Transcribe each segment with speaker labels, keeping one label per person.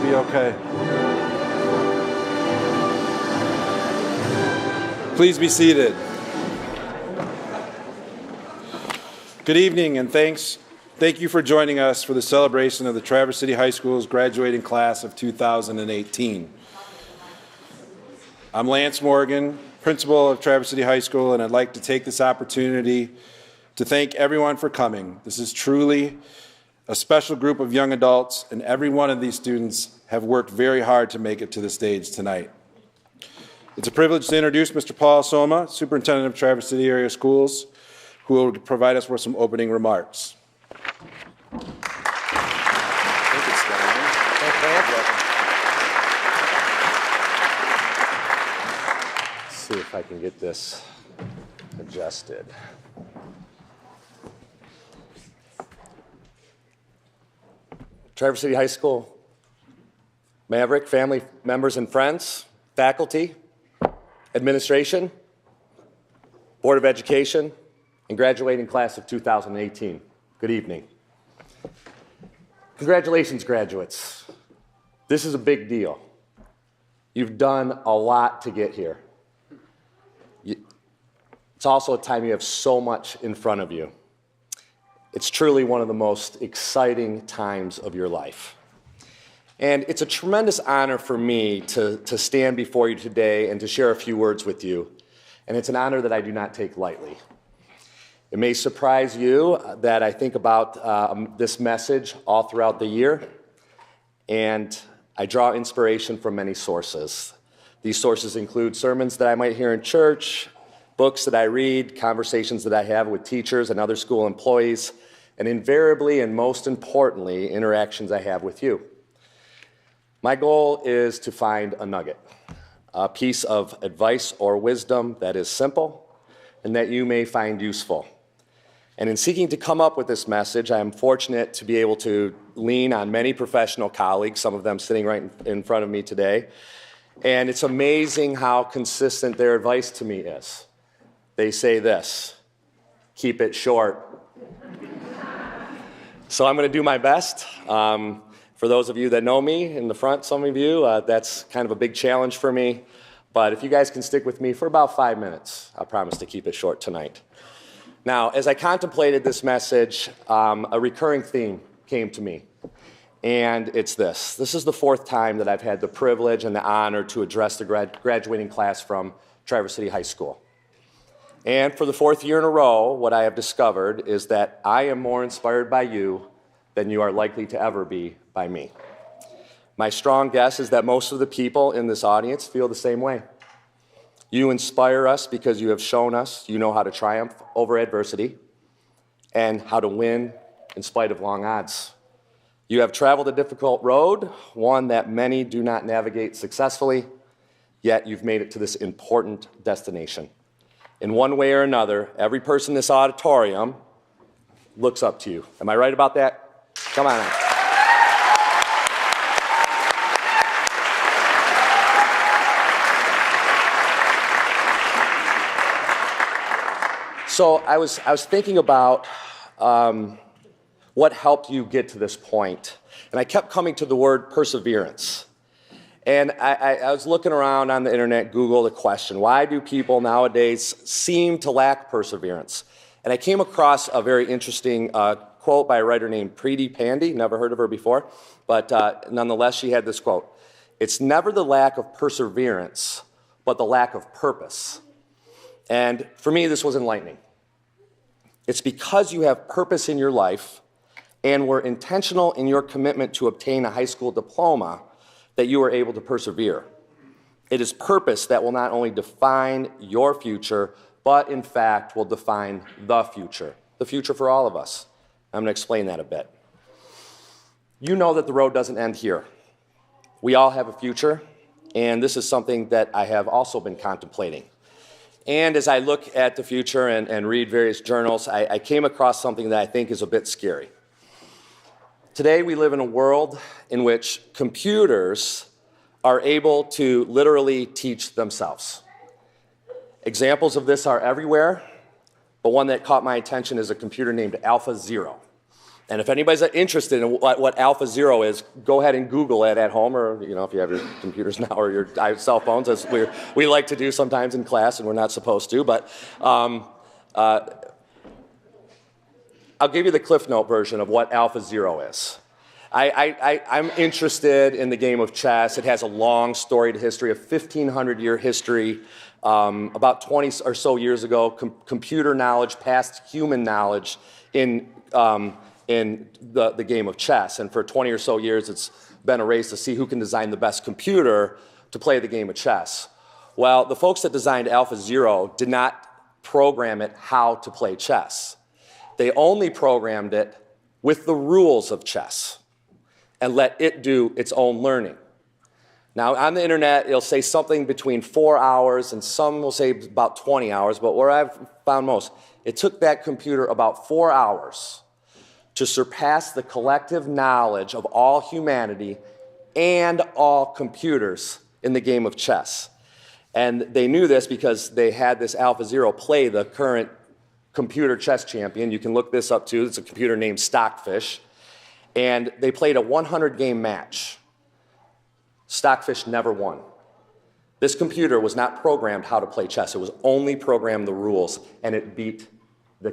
Speaker 1: be okay. Please be seated. Good evening, and thank you for joining us for the celebration of the Traverse City High School's graduating class of 2018. I'm Lance Morgan, principal of Traverse City High School, and I'd like to take this opportunity to thank everyone for coming. This is truly a special group of young adults, and every one of these students have worked very hard to make it to the stage tonight. It's a privilege to introduce Mr. Paul Soma, Superintendent of Traverse City Area Schools, who will provide us with some opening remarks.
Speaker 2: Let's see if I can get this adjusted. Traverse City High School, Maverick, family members and friends, faculty, administration, Board of Education, and graduating class of 2018. Good evening. Congratulations, graduates. This is a big deal. You've done a lot to get here. It's also a time you have so much in front of you. It's truly one of the most exciting times of your life. And it's a tremendous honor for me to stand before you today and to share a few words with you. And it's an honor that I do not take lightly. It may surprise you that I think about this message all throughout the year, and I draw inspiration from many sources. These sources include sermons that I might hear in church, books that I read, conversations that I have with teachers and other school employees, and invariably and most importantly, interactions I have with you. My goal is to find a nugget, a piece of advice or wisdom that is simple and that you may find useful. And in seeking to come up with this message, I am fortunate to be able to lean on many professional colleagues, some of them sitting right in front of me today. And it's amazing how consistent their advice to me is. They say this: keep it short. So I'm going to do my best. For those of you that know me in the front, some of you, that's kind of a big challenge for me. But if you guys can stick with me for about 5 minutes, I promise to keep it short tonight. Now, as I contemplated this message, a recurring theme came to me, and it's this. This is the 4th time that I've had the privilege and the honor to address the graduating class from Traverse City High School. And for the 4th year in a row, what I have discovered is that I am more inspired by you than you are likely to ever be by me. My strong guess is that most of the people in this audience feel the same way. You inspire us because you have shown us you know how to triumph over adversity and how to win in spite of long odds. You have traveled a difficult road, one that many do not navigate successfully, yet you've made it to this important destination. In one way or another, every person in this auditorium looks up to you. Am I right about that? Come on now. So I was thinking about what helped you get to this point, and I kept coming to the word perseverance. And I was looking around on the internet, Google the question, why do people nowadays seem to lack perseverance? And I came across a very interesting quote by a writer named Preeti Pande, never heard of her before, but nonetheless she had this quote: "It's never the lack of perseverance, but the lack of purpose." And for me, this was enlightening. It's because you have purpose in your life and were intentional in your commitment to obtain a high school diploma that you are able to persevere. It is purpose that will not only define your future, but in fact will define the future for all of us. I'm going to explain that a bit. You know that the road doesn't end here. We all have a future, and this is something that I have also been contemplating. And as I look at the future and read various journals, I came across something that I think is a bit scary. Today we live in a world in which computers are able to literally teach themselves. Examples of this are everywhere, but one that caught my attention is a computer named AlphaZero. And if anybody's interested in what AlphaZero is, go ahead and Google it at home, or if you have your computers now or your cell phones, as we like to do sometimes in class, and we're not supposed to. But I'll give you the Cliff Note version of what AlphaZero is. I'm interested in the game of chess. It has a long storied history, a 1,500-year history. About 20 or so years ago, computer knowledge passed human knowledge in the game of chess. And for 20 or so years, it's been a race to see who can design the best computer to play the game of chess. Well, the folks that designed AlphaZero did not program it how to play chess. They only programmed it with the rules of chess and let it do its own learning. Now, on the internet, it'll say something between 4 hours, and some will say about 20 hours, but where I've found most, it took that computer about 4 hours to surpass the collective knowledge of all humanity and all computers in the game of chess. And they knew this because they had this AlphaZero play the current computer chess champion. You can look this up too. It's a computer named Stockfish. And they played a 100-game match. Stockfish never won. This computer was not programmed how to play chess. It was only programmed the rules, and it beat the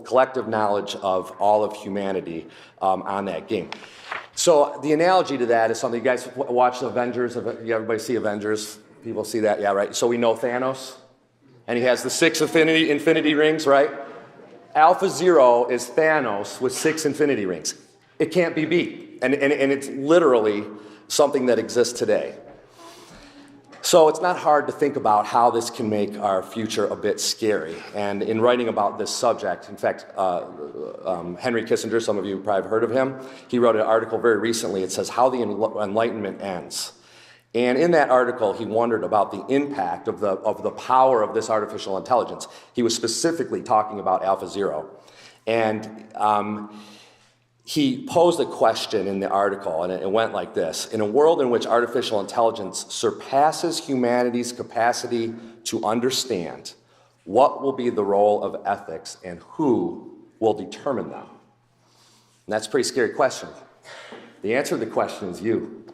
Speaker 2: collective knowledge of all of humanity on that game. So the analogy to that is something, you guys watch Avengers, everybody see Avengers? People see that, yeah, right? So we know Thanos, and he has the 6 infinity rings, right? AlphaZero is Thanos with 6 infinity rings. It can't be beat, and it's literally something that exists today. So it's not hard to think about how this can make our future a bit scary. And in writing about this subject, in fact, Henry Kissinger, some of you probably have heard of him, he wrote an article very recently. It says, How the Enlightenment Ends. And in that article, he wondered about the impact of the power of this artificial intelligence. He was specifically talking about AlphaZero. And he posed a question in the article, and it went like this. In a world in which artificial intelligence surpasses humanity's capacity to understand, what will be the role of ethics and who will determine them? And that's a pretty scary question. The answer to the question is you.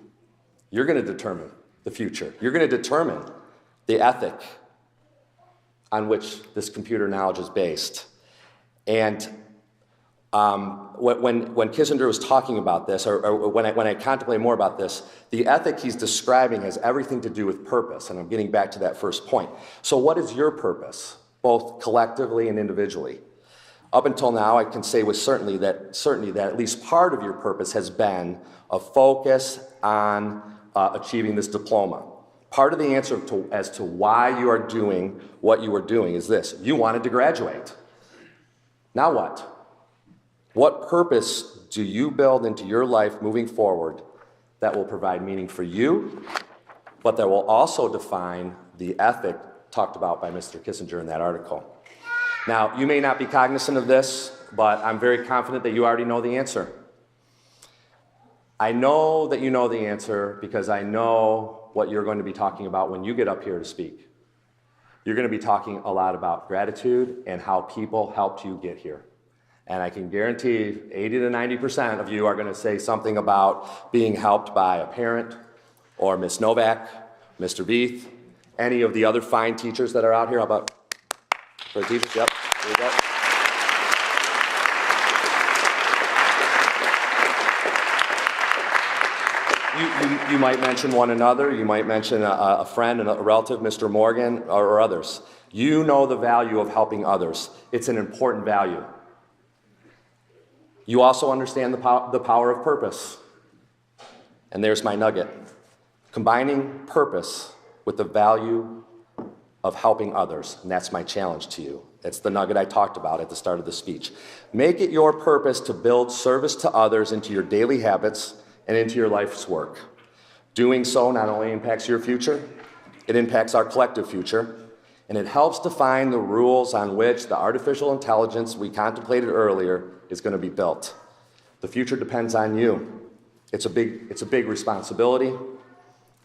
Speaker 2: You're going to determine the future. You're going to determine the ethic on which this computer knowledge is based. And when Kissinger was talking about this, or when I contemplate more about this, the ethic he's describing has everything to do with purpose, and I'm getting back to that first point. So what is your purpose, both collectively and individually? Up until now, I can say with certainty that at least part of your purpose has been a focus on achieving this diploma. Part of the answer as to why you are doing what you are doing is this. You wanted to graduate. Now what? What purpose do you build into your life moving forward that will provide meaning for you, but that will also define the ethic talked about by Mr. Kissinger in that article? Now, you may not be cognizant of this, but I'm very confident that you already know the answer. I know that you know the answer because I know what you're going to be talking about when you get up here to speak. You're going to be talking a lot about gratitude and how people helped you get here. And I can guarantee 80 to 90% of you are going to say something about being helped by a parent or Ms. Novak, Mr. Beath, any of the other fine teachers that are out here. How about for the teachers? Yep, there you go. You might mention one another. You might mention a friend and a relative, Mr. Morgan, or others. You know the value of helping others. It's an important value. You also understand the power of purpose. And there's my nugget. Combining purpose with the value of helping others. And that's my challenge to you. That's the nugget I talked about at the start of the speech. Make it your purpose to build service to others into your daily habits and into your life's work. Doing so not only impacts your future, it impacts our collective future, and it helps define the rules on which the artificial intelligence we contemplated earlier is going to be built. The future depends on you. It's a big responsibility,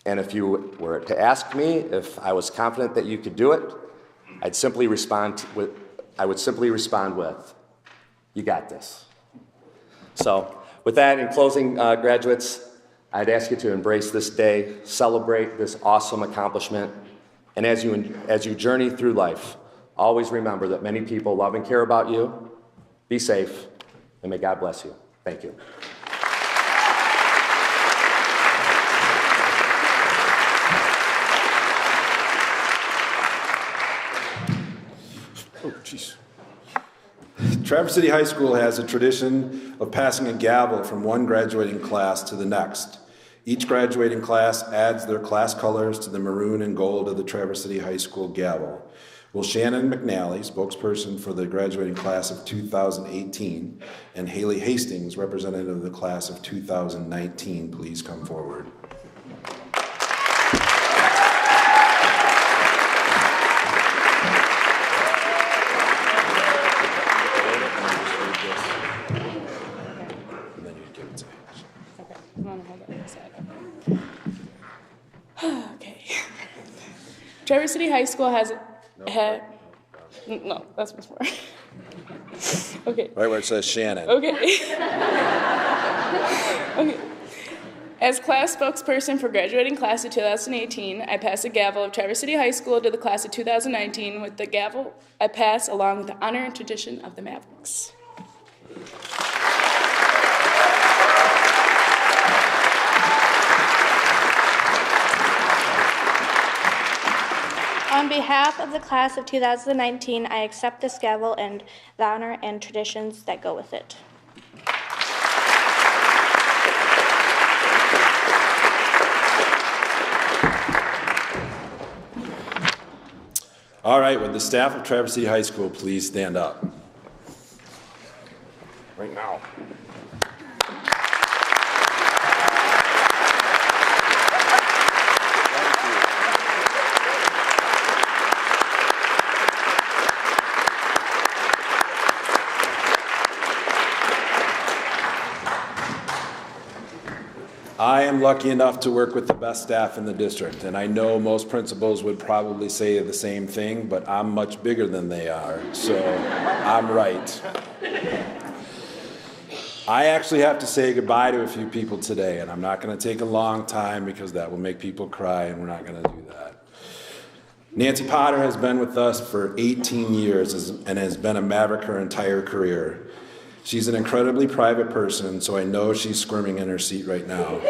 Speaker 2: and if you were to ask me if I was confident that you could do it, I would simply respond with, you got this. So with that, in closing, graduates, I'd ask you to embrace this day, celebrate this awesome accomplishment, and as you journey through life, always remember that many people love and care about you. Be safe, and may God bless you. Thank you.
Speaker 1: Oh, jeez. Traverse City High School has a tradition of passing a gavel from one graduating class to the next. Each graduating class adds their class colors to the maroon and gold of the Traverse City High School gavel. Will Shannon McNally, spokesperson for the graduating class of 2018, and Haley Hastings, representative of the class of 2019, please come forward?
Speaker 3: Okay. Traverse City High School has no, that's before. Okay.
Speaker 1: Right where it says Shannon.
Speaker 3: Okay. Okay. As class spokesperson for graduating class of 2018, I pass the gavel of Traverse City High School to the class of 2019. With the gavel, I pass along with the honor and tradition of the Mavericks.
Speaker 4: On behalf of the class of 2019, I accept this gavel and the honor and traditions that go with it.
Speaker 1: All right, would the staff of Traverse City High School please stand up? Right now. I am lucky enough to work with the best staff in the district, and I know most principals would probably say the same thing, but I'm much bigger than they are, so I'm right. I actually have to say goodbye to a few people today, and I'm not going to take a long time because that will make people cry, and we're not going to do that. Nancy Potter has been with us for 18 years and has been a Maverick her entire career. She's an incredibly private person, so I know she's squirming in her seat right now.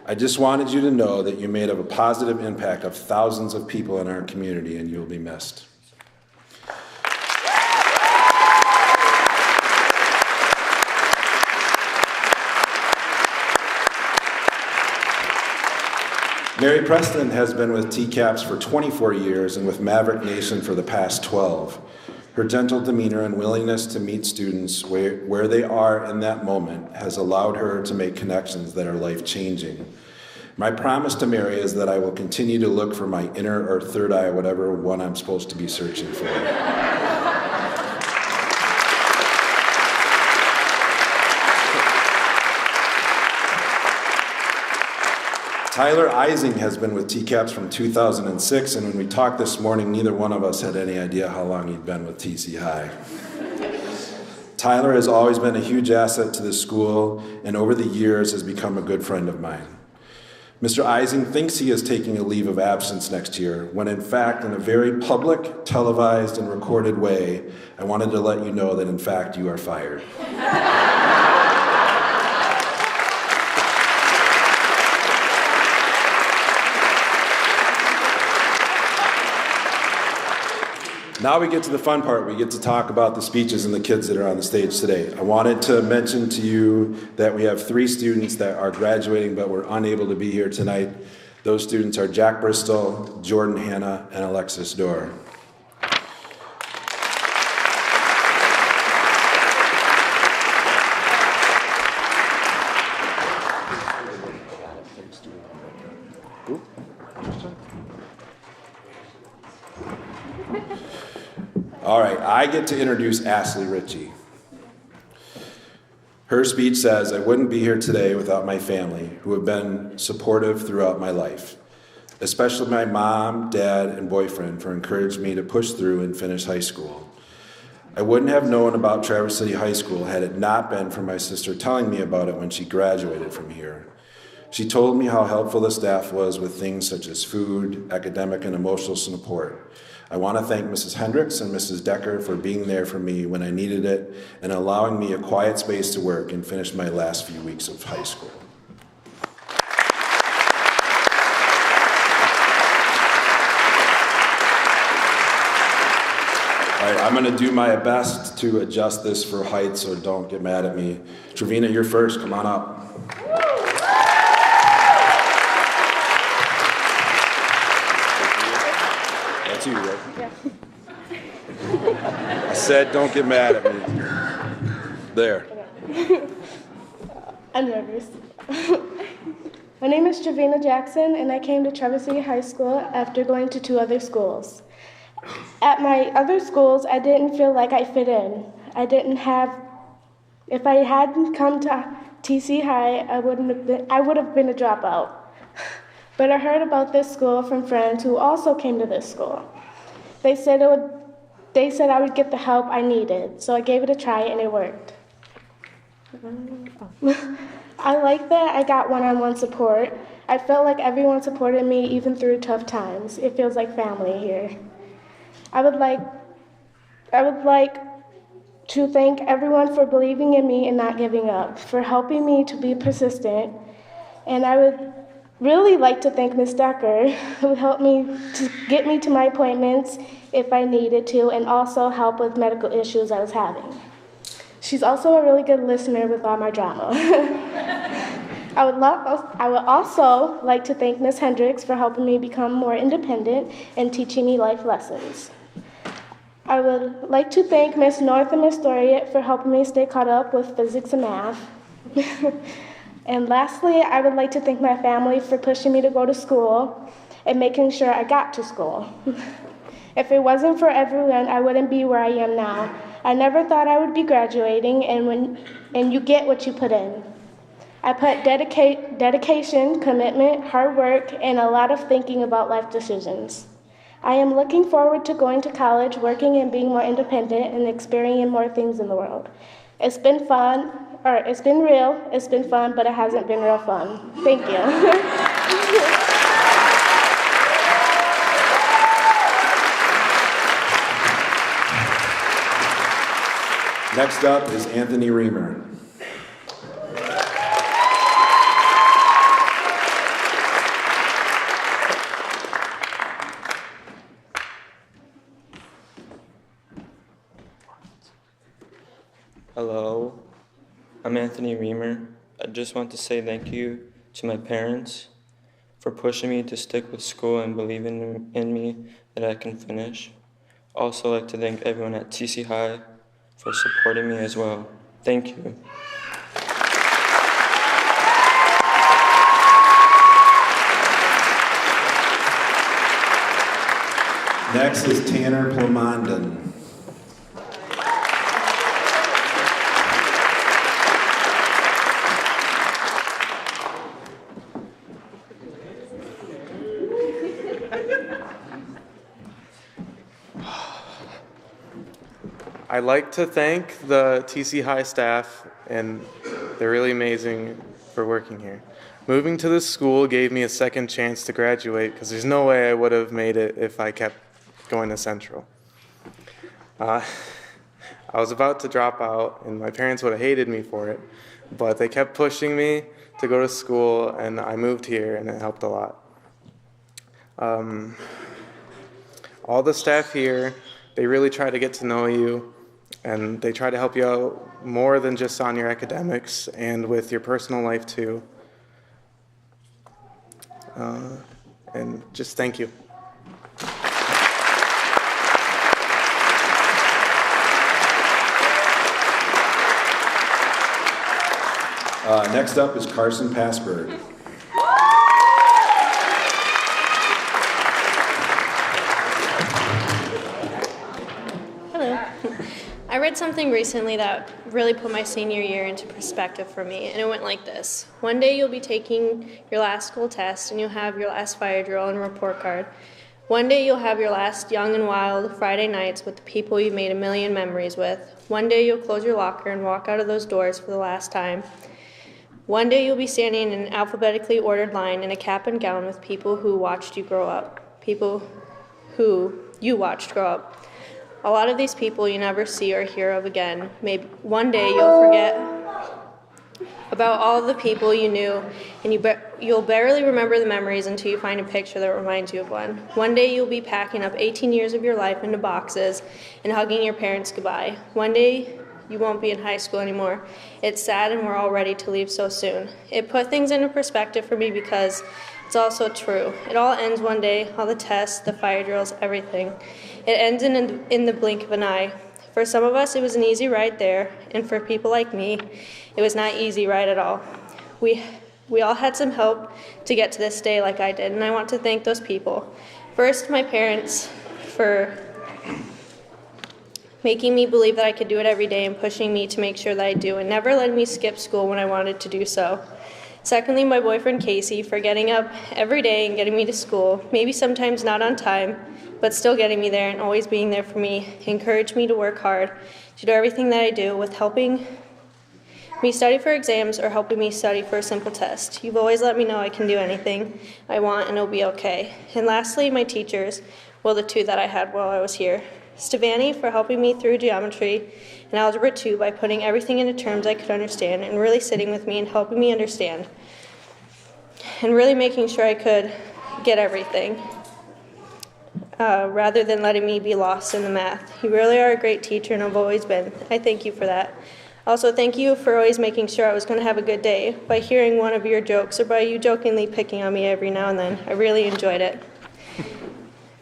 Speaker 1: I just wanted you to know that you made a positive impact of thousands of people in our community, and you'll be missed. Mary Preston has been with TCAPS for 24 years and with Maverick Nation for the past 12. Her gentle demeanor and willingness to meet students where they are in that moment has allowed her to make connections that are life-changing. My promise to Mary is that I will continue to look for my inner or third eye, whatever one I'm supposed to be searching for. Tyler Ising has been with TCAPS from 2006, and when we talked this morning, neither one of us had any idea how long he'd been with TC High. Tyler has always been a huge asset to the school, and over the years has become a good friend of mine. Mr. Ising thinks he is taking a leave of absence next year, when in fact, in a very public, televised, and recorded way, I wanted to let you know that in fact you are fired. Now we get to the fun part. We get to talk about the speeches and the kids that are on the stage today. I wanted to mention to you that we have 3 students that are graduating but were unable to be here tonight. Those students are Jack Bristol, Jordan Hanna, and Alexis Dorr. All right, I get to introduce Ashley Ritchie. Her speech says, I wouldn't be here today without my family, who have been supportive throughout my life, especially my mom, dad, and boyfriend for encouraging me to push through and finish high school. I wouldn't have known about Traverse City High School had it not been for my sister telling me about it when she graduated from here. She told me how helpful the staff was with things such as food, academic, and emotional support. I want to thank Mrs. Hendricks and Mrs. Decker for being there for me when I needed it and allowing me a quiet space to work and finish my last few weeks of high school. All right, I'm going to do my best to adjust this for height, so don't get mad at me. Trevina, you're first. Come on up. That's you, right? Yeah. I said don't get mad at me. There.
Speaker 5: I'm nervous. My name is Trevina Jackson, and I came to Traverse City High School after going to 2 other schools. At my other schools, I didn't feel like I fit in. If I hadn't come to TC High, I would have been a dropout. But I heard about this school from friends who also came to this school. They said I would get the help I needed, so I gave it a try and it worked. I like that I got one-on-one support. I felt like everyone supported me even through tough times. It feels like family here. I would like to thank everyone for believing in me and not giving up, for helping me to be persistent. And I would really like to thank Ms. Decker, who helped me to get me to my appointments if I needed to, and also help with medical issues I was having. She's also a really good listener with all my drama. I would also like to thank Ms. Hendricks for helping me become more independent and teaching me life lessons. I would like to thank Ms. North and Ms. Doriot for helping me stay caught up with physics and math. And lastly, I would like to thank my family for pushing me to go to school and making sure I got to school. If it wasn't for everyone, I wouldn't be where I am now. I never thought I would be graduating, and you get what you put in. I put dedication, commitment, hard work, and a lot of thinking about life decisions. I am looking forward to going to college, working and being more independent, and experiencing more things in the world. It's been fun, it's been real, it's been fun, but it hasn't been real fun. Thank you.
Speaker 1: Next up is Anthony Reamer.
Speaker 6: Hello, I'm Anthony Reamer. I just want to say thank you to my parents for pushing me to stick with school and believing in me that I can finish. Also like to thank everyone at TC High for supporting me as well. Thank you.
Speaker 1: Next is Tanner Plamondon.
Speaker 7: I'd like to thank the TC High staff, and they're really amazing for working here. Moving to this school gave me a second chance to graduate because there's no way I would have made it if I kept going to Central. I was about to drop out, and my parents would have hated me for it, but they kept pushing me to go to school, and I moved here, and it helped a lot. All the staff here, they really try to get to know you, and they try to help you out more than just on your academics and with your personal life too. And just thank you.
Speaker 1: Next up is Carson Passberg.
Speaker 8: I read something recently that really put my senior year into perspective for me, and it went like this. One day you'll be taking your last school test, and you'll have your last fire drill and report card. One day you'll have your last young and wild Friday nights with the people you made a million memories with. One day you'll close your locker and walk out of those doors for the last time. One day you'll be standing in an alphabetically ordered line in a cap and gown with people who watched you grow up. People who you watched grow up. A lot of these people you never see or hear of again. Maybe one day you'll forget about all of the people you knew, and you'll barely remember the memories until you find a picture that reminds you of one. One day you'll be packing up 18 years of your life into boxes and hugging your parents goodbye. One day you won't be in high school anymore. It's sad and we're all ready to leave so soon. It put things into perspective for me because it's also true. It all ends one day, all the tests, the fire drills, everything. It ends in the blink of an eye. For some of us, it was an easy ride there, and for people like me, it was not easy ride at all. We all had some help to get to this day like I did, and I want to thank those people. First, my parents for making me believe that I could do it every day and pushing me to make sure that I do, and never letting me skip school when I wanted to do so. Secondly, my boyfriend Casey for getting up every day and getting me to school, maybe sometimes not on time, but still getting me there and always being there for me, encouraged me to work hard, to do everything that I do with helping me study for exams or helping me study for a simple test. You've always let me know I can do anything I want and it'll be okay. And lastly, my teachers, well, the two that I had while I was here. Stevani for helping me through geometry and Algebra 2 by putting everything into terms I could understand and really sitting with me and helping me understand and really making sure I could get everything rather than letting me be lost in the math. You really are a great teacher and have always been. I thank you for that. Also, thank you for always making sure I was going to have a good day by hearing one of your jokes or by you jokingly picking on me every now and then. I really enjoyed it.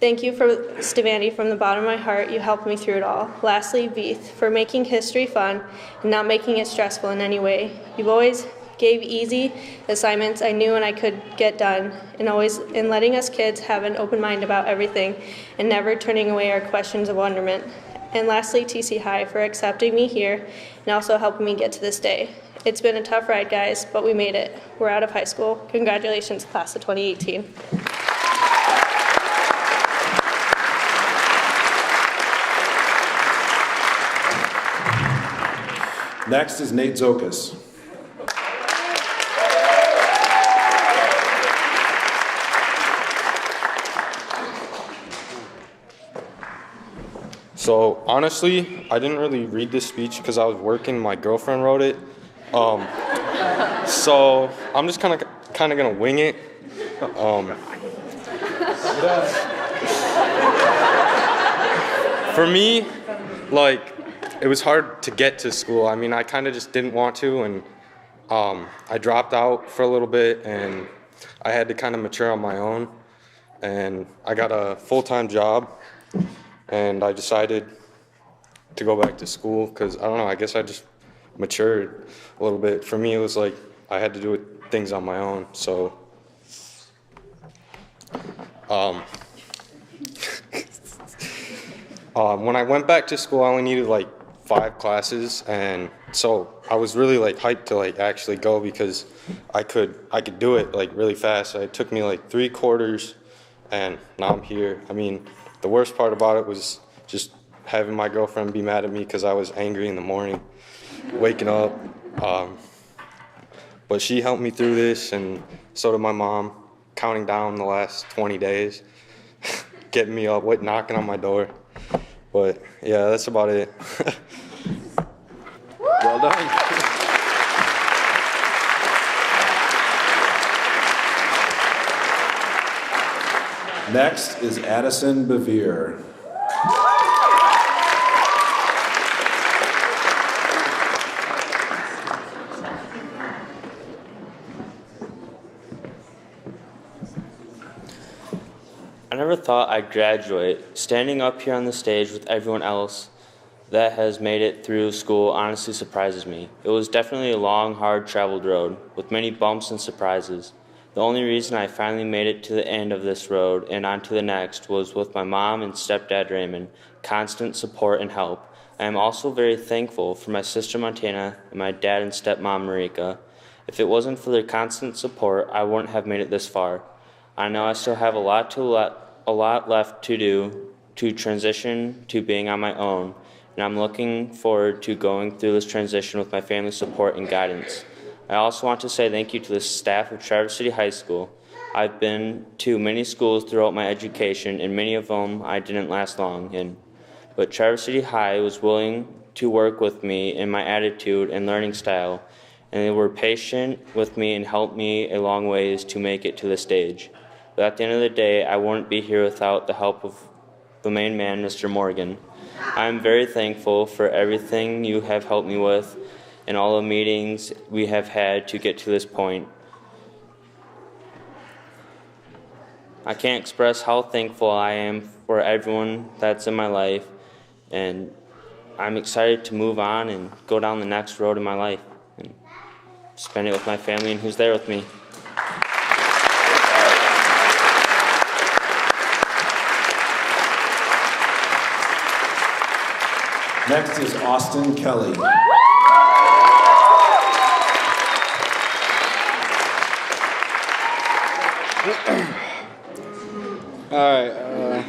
Speaker 8: Thank you for Stevani from the bottom of my heart. You helped me through it all. Lastly, Veith for making history fun and not making it stressful in any way. You've always gave easy assignments I knew and I could get done, and always in letting us kids have an open mind about everything and never turning away our questions of wonderment. And lastly, TC High for accepting me here and also helping me get to this day. It's been a tough ride, guys, but we made it. We're out of high school. Congratulations, class of 2018.
Speaker 1: Next is Nate Zokas.
Speaker 6: So honestly, I didn't really read this speech because I was working. My girlfriend wrote it. So I'm just kind of gonna wing it. For me, like, it was hard to get to school. I mean, I kind of just didn't want to, and I dropped out for a little bit, and I had to kind of mature on my own. And I got a full-time job, and I decided to go back to school because, I don't know, I guess I just matured a little bit. For me, it was like I had to do things on my own, so when I went back to school, I only needed like 5 classes, and so I was really like hyped to like actually go because I could do it like really fast. It took me like 3 quarters, and now I'm here. I mean, the worst part about it was just having my girlfriend be mad at me because I was angry in the morning, waking up. But she helped me through this, and so did my mom, counting down the last 20 days, getting me up, knocking on my door. But yeah, that's about it.
Speaker 1: Well done. Next is Addison Bevere.
Speaker 9: I never thought I'd graduate. Standing up here on the stage with everyone else that has made it through school honestly surprises me. It was definitely a long, hard traveled road with many bumps and surprises. The only reason I finally made it to the end of this road and on to the next was with my mom and stepdad Raymond, constant support and help. I am also very thankful for my sister Montana and my dad and stepmom Marika. If it wasn't for their constant support, I wouldn't have made it this far. I know I still have a lot to a lot left to do to transition to being on my own, and I'm looking forward to going through this transition with my family's support and guidance. I also want to say thank you to the staff of Traverse City High School. I've been to many schools throughout my education, and many of them I didn't last long in. But Traverse City High was willing to work with me in my attitude and learning style, and they were patient with me and helped me a long ways to make it to this stage. But at the end of the day, I wouldn't be here without the help of the main man, Mr. Morgan. I am very thankful for everything you have helped me with and all the meetings we have had to get to this point. I can't express how thankful I am for everyone that's in my life, and I'm excited to move on and go down the next road in my life and spend it with my family and who's there with me.
Speaker 1: Next is Austin Kelly.
Speaker 10: All right.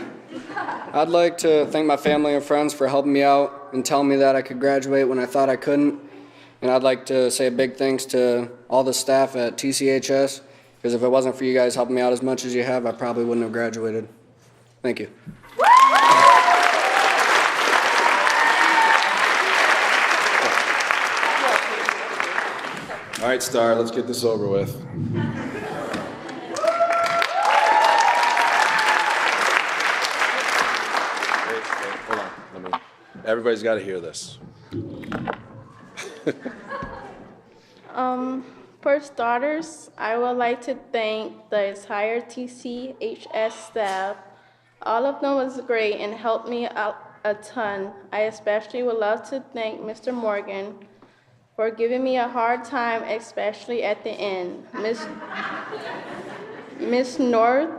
Speaker 10: I'd like to thank my family and friends for helping me out and telling me that I could graduate when I thought I couldn't. And I'd like to say a big thanks to all the staff at TCHS, because if it wasn't for you guys helping me out as much as you have, I probably wouldn't have graduated. Thank you.
Speaker 1: All right, Star, let's get this over with. Hold on. Everybody's got to hear this.
Speaker 5: For starters, I would like to thank the entire TCHS staff. All of them was great and helped me out a ton. I especially would love to thank Mr. Morgan for giving me a hard time, especially at the end. Miss North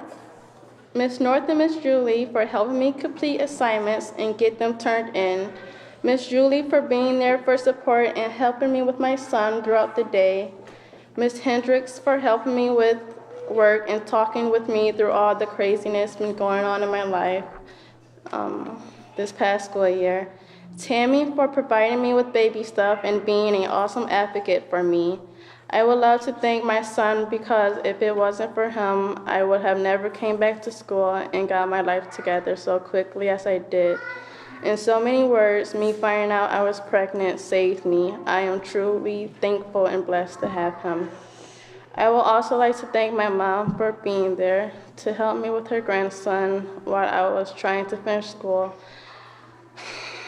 Speaker 5: and Miss Julie for helping me complete assignments and get them turned in. Miss Julie for being there for support and helping me with my son throughout the day. Miss Hendricks for helping me with work and talking with me through all the craziness been going on in my life this past school year. Tammy for providing me with baby stuff and being an awesome advocate for me. I would love to thank my son, because if it wasn't for him, I would have never came back to school and got my life together so quickly as I did. In so many words, me finding out I was pregnant saved me. I am truly thankful and blessed to have him. I would also like to thank my mom for being there to help me with her grandson while I was trying to finish school,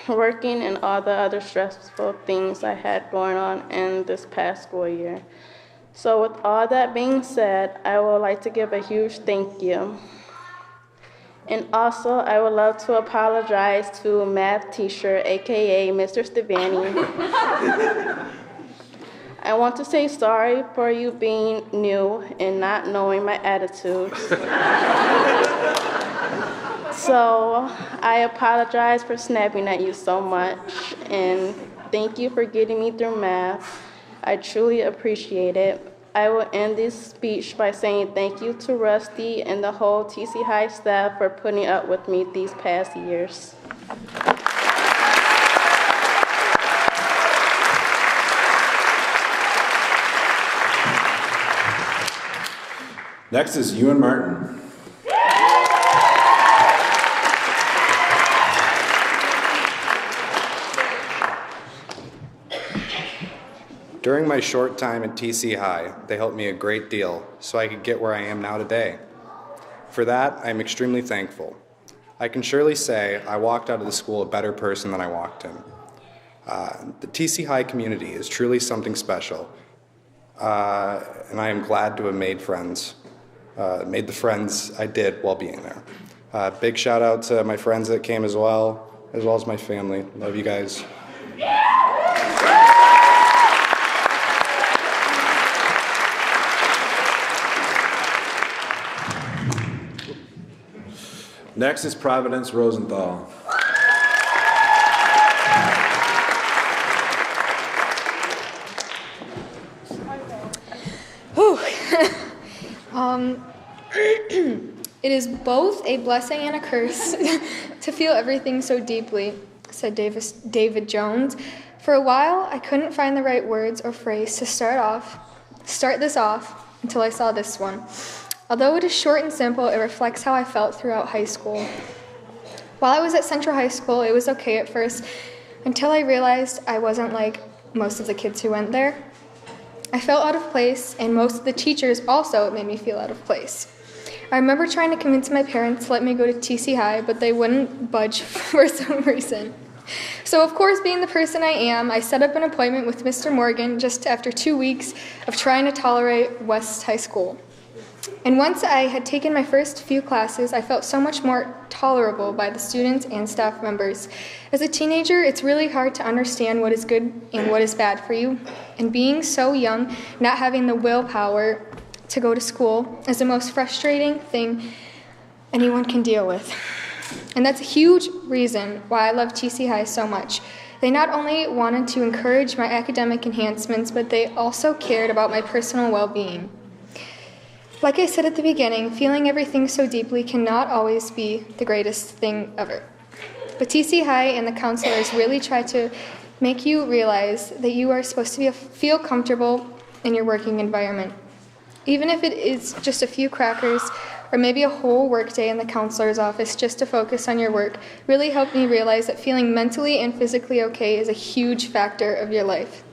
Speaker 5: working, and all the other stressful things I had going on in this past school year. So with all that being said, I would like to give a huge thank you. And also, I would love to apologize to math teacher, AKA Mr. Stevani. I want to say sorry for you being new and not knowing my attitudes. So I apologize for snapping at you so much, and thank you for getting me through math. I truly appreciate it. I will end this speech by saying thank you to Rusty and the whole TC High staff for putting up with me these past years.
Speaker 1: Next is Ewan Martin.
Speaker 11: During my short time at TC High, they helped me a great deal so I could get where I am now today. For that, I am extremely thankful. I can surely say I walked out of the school a better person than I walked in. The TC High community is truly something special, and I am glad to have made friends, made the friends I did while being there. Big shout out to my friends that came as well as my family. Love you guys.
Speaker 1: Next is Providence Rosenthal.
Speaker 12: It is both a blessing and a curse to feel everything so deeply, said David Jones. For a while, I couldn't find the right words or phrase to start this off until I saw this one. Although it is short and simple, it reflects how I felt throughout high school. While I was at Central High School, it was okay at first, until I realized I wasn't like most of the kids who went there. I felt out of place, and most of the teachers also made me feel out of place. I remember trying to convince my parents to let me go to TC High, but they wouldn't budge for some reason. So of course, being the person I am, I set up an appointment with Mr. Morgan just after 2 weeks of trying to tolerate West High School. And once I had taken my first few classes, I felt so much more tolerable by the students and staff members. As a teenager, it's really hard to understand what is good and what is bad for you. And being so young, not having the willpower to go to school is the most frustrating thing anyone can deal with. And that's a huge reason why I love TC High so much. They not only wanted to encourage my academic enhancements, but they also cared about my personal well-being. Like I said at the beginning, feeling everything so deeply cannot always be the greatest thing ever. But TC High and the counselors really try to make you realize that you are supposed to feel comfortable in your working environment. Even if it is just a few crackers or maybe a whole workday in the counselor's office just to focus on your work really helped me realize that feeling mentally and physically okay is a huge factor of your life.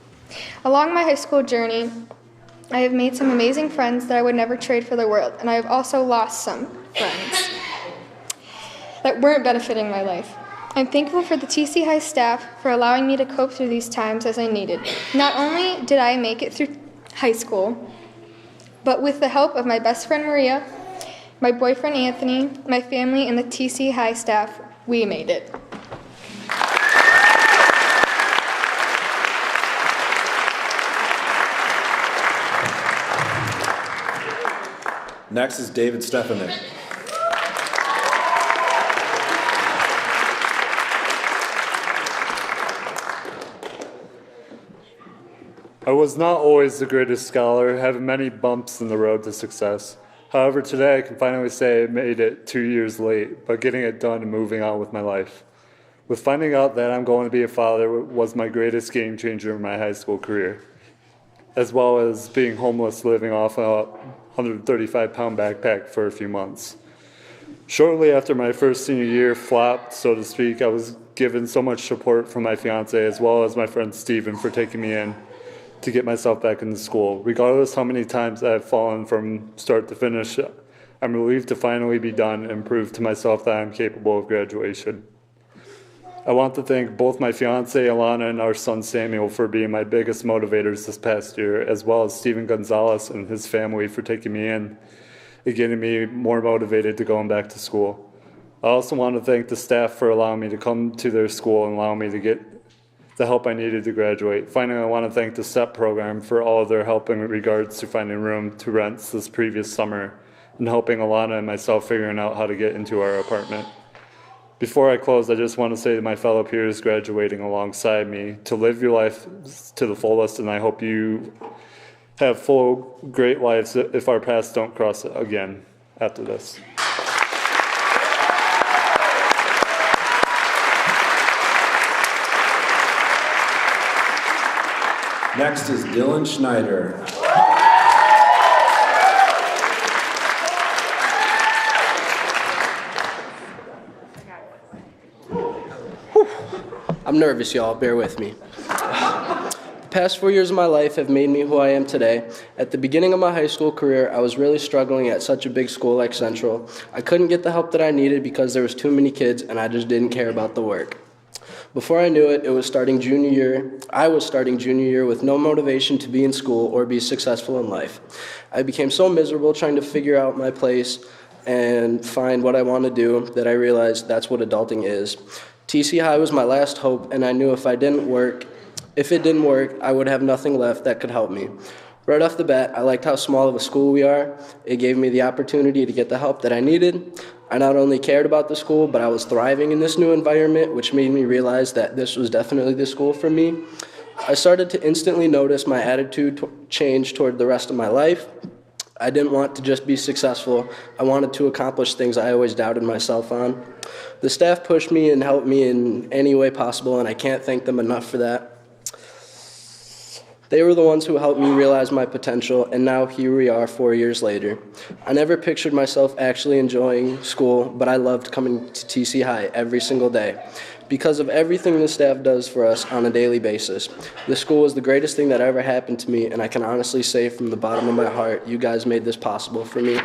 Speaker 12: Along my high school journey, I have made some amazing friends that I would never trade for the world, and I have also lost some friends that weren't benefiting my life. I'm thankful for the TC High staff for allowing me to cope through these times as I needed. Not only did I make it through high school, but with the help of my best friend Maria, my boyfriend Anthony, my family, and the TC High staff, we made it.
Speaker 1: Next is David Stefanik.
Speaker 13: I was not always the greatest scholar, having many bumps in the road to success. However, today I can finally say I made it 2 years late, but getting it done and moving on with my life. With finding out that I'm going to be a father was my greatest game changer in my high school career, as well as being homeless living off a 135-pound backpack for a few months. Shortly after my first senior year flopped, so to speak, I was given so much support from my fiance as well as my friend Steven for taking me in to get myself back into school. Regardless how many times I've fallen from start to finish, I'm relieved to finally be done and prove to myself that I'm capable of graduation. I want to thank both my fiance Alana and our son Samuel for being my biggest motivators this past year, as well as Steven Gonzalez and his family for taking me in and getting me more motivated to going back to school. I also want to thank the staff for allowing me to come to their school and allowing me to get the help I needed to graduate. Finally, I want to thank the STEP program for all of their help in regards to finding room to rent this previous summer and helping Alana and myself figuring out how to get into our apartment. Before I close, I just want to say to my fellow peers graduating alongside me to live your life to the fullest, and I hope you have full, great lives if our paths don't cross again after this.
Speaker 1: Next is Dylan Schneider.
Speaker 14: I'm nervous, y'all. Bear with me. The past 4 years of my life have made me who I am today. At the beginning of my high school career, I was really struggling at such a big school like Central. I couldn't get the help that I needed because there was too many kids and I just didn't care about the work. Before I knew it, I was starting junior year with no motivation to be in school or be successful in life. I became so miserable trying to figure out my place and find what I want to do that I realized that's what adulting is. TC High was my last hope, and I knew if it didn't work, I would have nothing left that could help me. Right off the bat, I liked how small of a school we are. It gave me the opportunity to get the help that I needed. I not only cared about the school, but I was thriving in this new environment, which made me realize that this was definitely the school for me. I started to instantly notice my attitude change toward the rest of my life. I didn't want to just be successful. I wanted to accomplish things I always doubted myself on. The staff pushed me and helped me in any way possible, and I can't thank them enough for that. They were the ones who helped me realize my potential, and now here we are 4 years later. I never pictured myself actually enjoying school, but I loved coming to TC High every single day. Because of everything the staff does for us on a daily basis, the school was the greatest thing that ever happened to me, and I can honestly say from the bottom of my heart, you guys made this possible for me.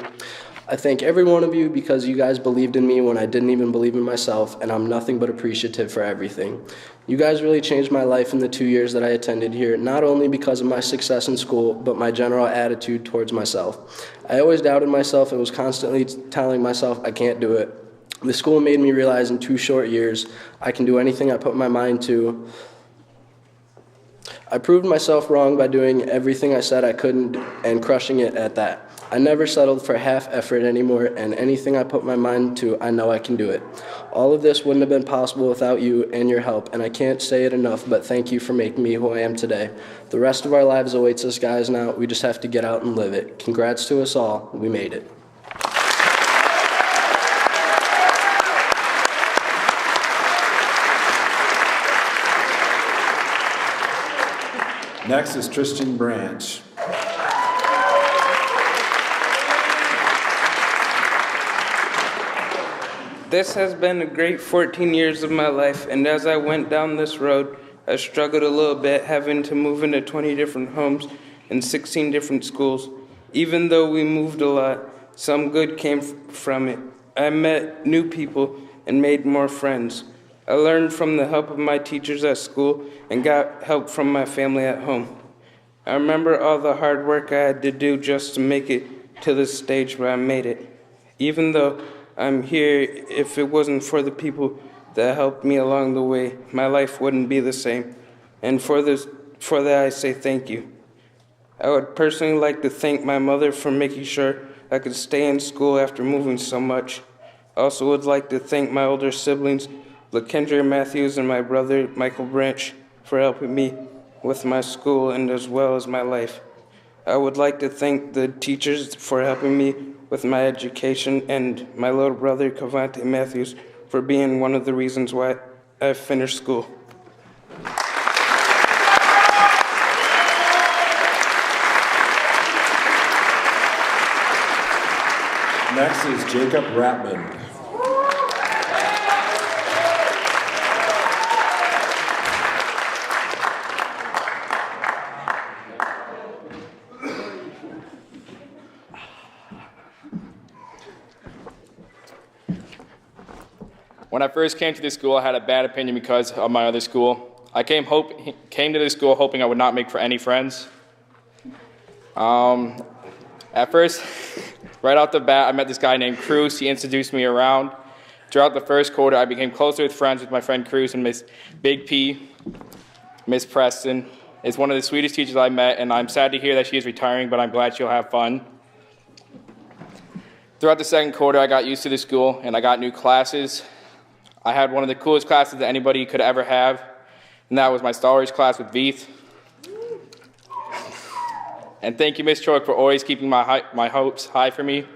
Speaker 14: I thank every one of you because you guys believed in me when I didn't even believe in myself, and I'm nothing but appreciative for everything. You guys really changed my life in the 2 years that I attended here, not only because of my success in school, but my general attitude towards myself. I always doubted myself and was constantly telling myself I can't do it. The school made me realize in 2 short years I can do anything I put my mind to. I proved myself wrong by doing everything I said I couldn't and crushing it at that. I never settled for half effort anymore, and anything I put my mind to, I know I can do it. All of this wouldn't have been possible without you and your help, and I can't say it enough, but thank you for making me who I am today. The rest of our lives awaits us guys now. We just have to get out and live it. Congrats to us all. We made it.
Speaker 1: Next is Tristan Branch.
Speaker 15: This has been a great 14 years of my life, and as I went down this road, I struggled a little bit having to move into 20 different homes and 16 different schools. Even though we moved a lot, some good came from it. I met new people and made more friends. I learned from the help of my teachers at school and got help from my family at home. I remember all the hard work I had to do just to make it to this stage where I made it. Even though I'm here, if it wasn't for the people that helped me along the way, my life wouldn't be the same. And for that I say thank you. I would personally like to thank my mother for making sure I could stay in school after moving so much. I also would like to thank my older siblings, LaKendra Matthews and my brother, Michael Branch, for helping me with my school and as well as my life. I would like to thank the teachers for helping me with my education and my little brother, Cavante Matthews, for being one of the reasons why I finished school.
Speaker 1: Next is Jacob Ratman.
Speaker 16: When I first came to this school, I had a bad opinion because of my other school. I came to this school hoping I would not make for any friends. At first, right off the bat, I met this guy named Cruz. He introduced me around. Throughout the first quarter, I became closer with friends with my friend Cruz and Miss Big P, Miss Preston. Is one of the sweetest teachers I met, and I'm sad to hear that she is retiring, but I'm glad she'll have fun. Throughout the second quarter, I got used to the school, and I got new classes. I had one of the coolest classes that anybody could ever have, and that was my Star Wars class with Veeth. And thank you, Miss Troik, for always keeping my hopes high for me.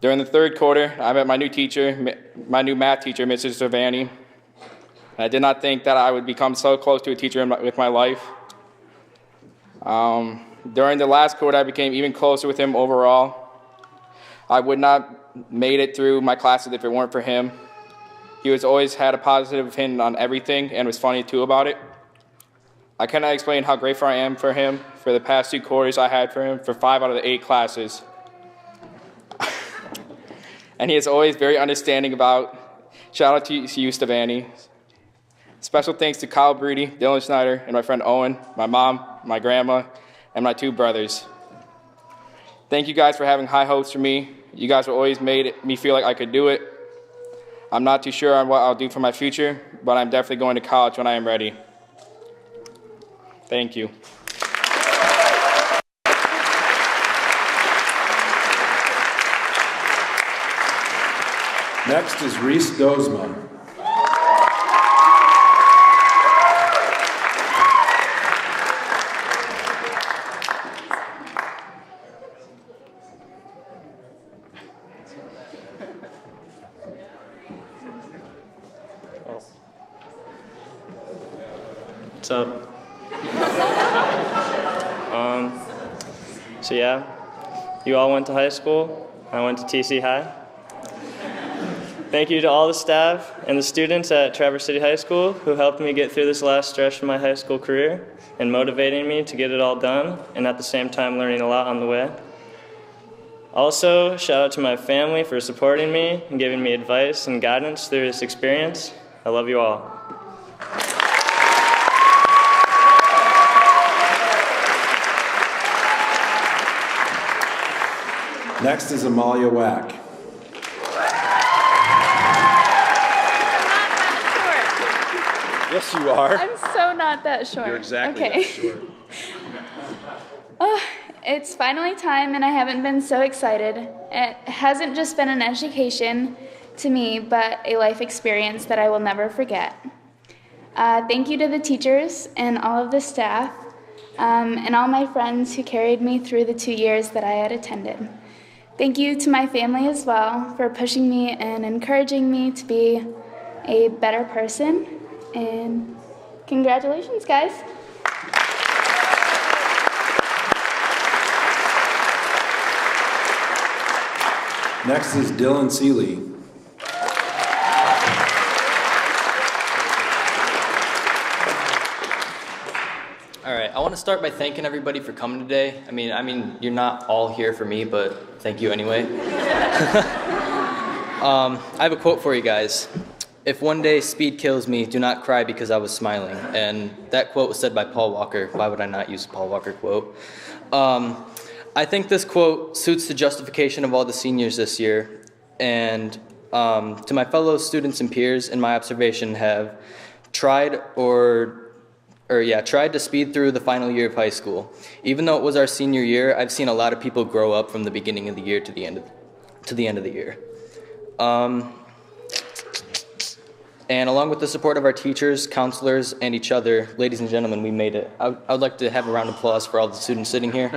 Speaker 16: During the third quarter, I met my new teacher, my new math teacher, Mrs. Cervani. I did not think that I would become so close to a teacher with my life. During the last quarter, I became even closer with him overall. I would not made it through my classes if it weren't for him. He was always had a positive opinion on everything and was funny too about it. I cannot explain how grateful I am for him for the past 2 quarters I had for him for 5 out of the 8 classes. And he is always very understanding about. Shout out to you, Stevani. Special thanks to Kyle Broody, Dylan Schneider, and my friend Owen, my mom, my grandma, and my 2 brothers. Thank you guys for having high hopes for me. You guys have always made me feel like I could do it. I'm not too sure on what I'll do for my future, but I'm definitely going to college when I am ready. Thank you.
Speaker 1: Next is Reese Dozma.
Speaker 6: What's up? So yeah, you all went to high school. I went to TC High. Thank you to all the staff and the students at Traverse City High School who helped me get through this last stretch of my high school career and motivating me to get it all done and at the same time learning a lot on the way. Also, shout out to my family for supporting me and giving me advice and guidance through this experience. I love you all.
Speaker 1: Next is Amalia Wack. Yes, you are.
Speaker 17: I'm so not that short.
Speaker 1: You're exactly
Speaker 17: okay.
Speaker 1: that short.
Speaker 17: Oh, it's finally time, and I haven't been so excited. It hasn't just been an education to me, but a life experience that I will never forget. Thank you to the teachers and all of the staff, and all my friends who carried me through the 2 years that I had attended. Thank you to my family as well for pushing me and encouraging me to be a better person. And congratulations, guys.
Speaker 1: Next is Dylan Seeley.
Speaker 18: All right, I want to start by thanking everybody for coming today. I mean, you're not all here for me, but thank you anyway. I have a quote for you guys. If one day speed kills me, do not cry because I was smiling. And that quote was said by Paul Walker. Why would I not use a Paul Walker quote? I think this quote suits the justification of all the seniors this year. And to my fellow students and peers, in my observation, have tried to speed through the final year of high school. Even though it was our senior year, I've seen a lot of people grow up from the beginning of the year to the end of the year. And along with the support of our teachers, counselors, and each other, ladies and gentlemen, we made it. I would like to have a round of applause for all the students sitting here.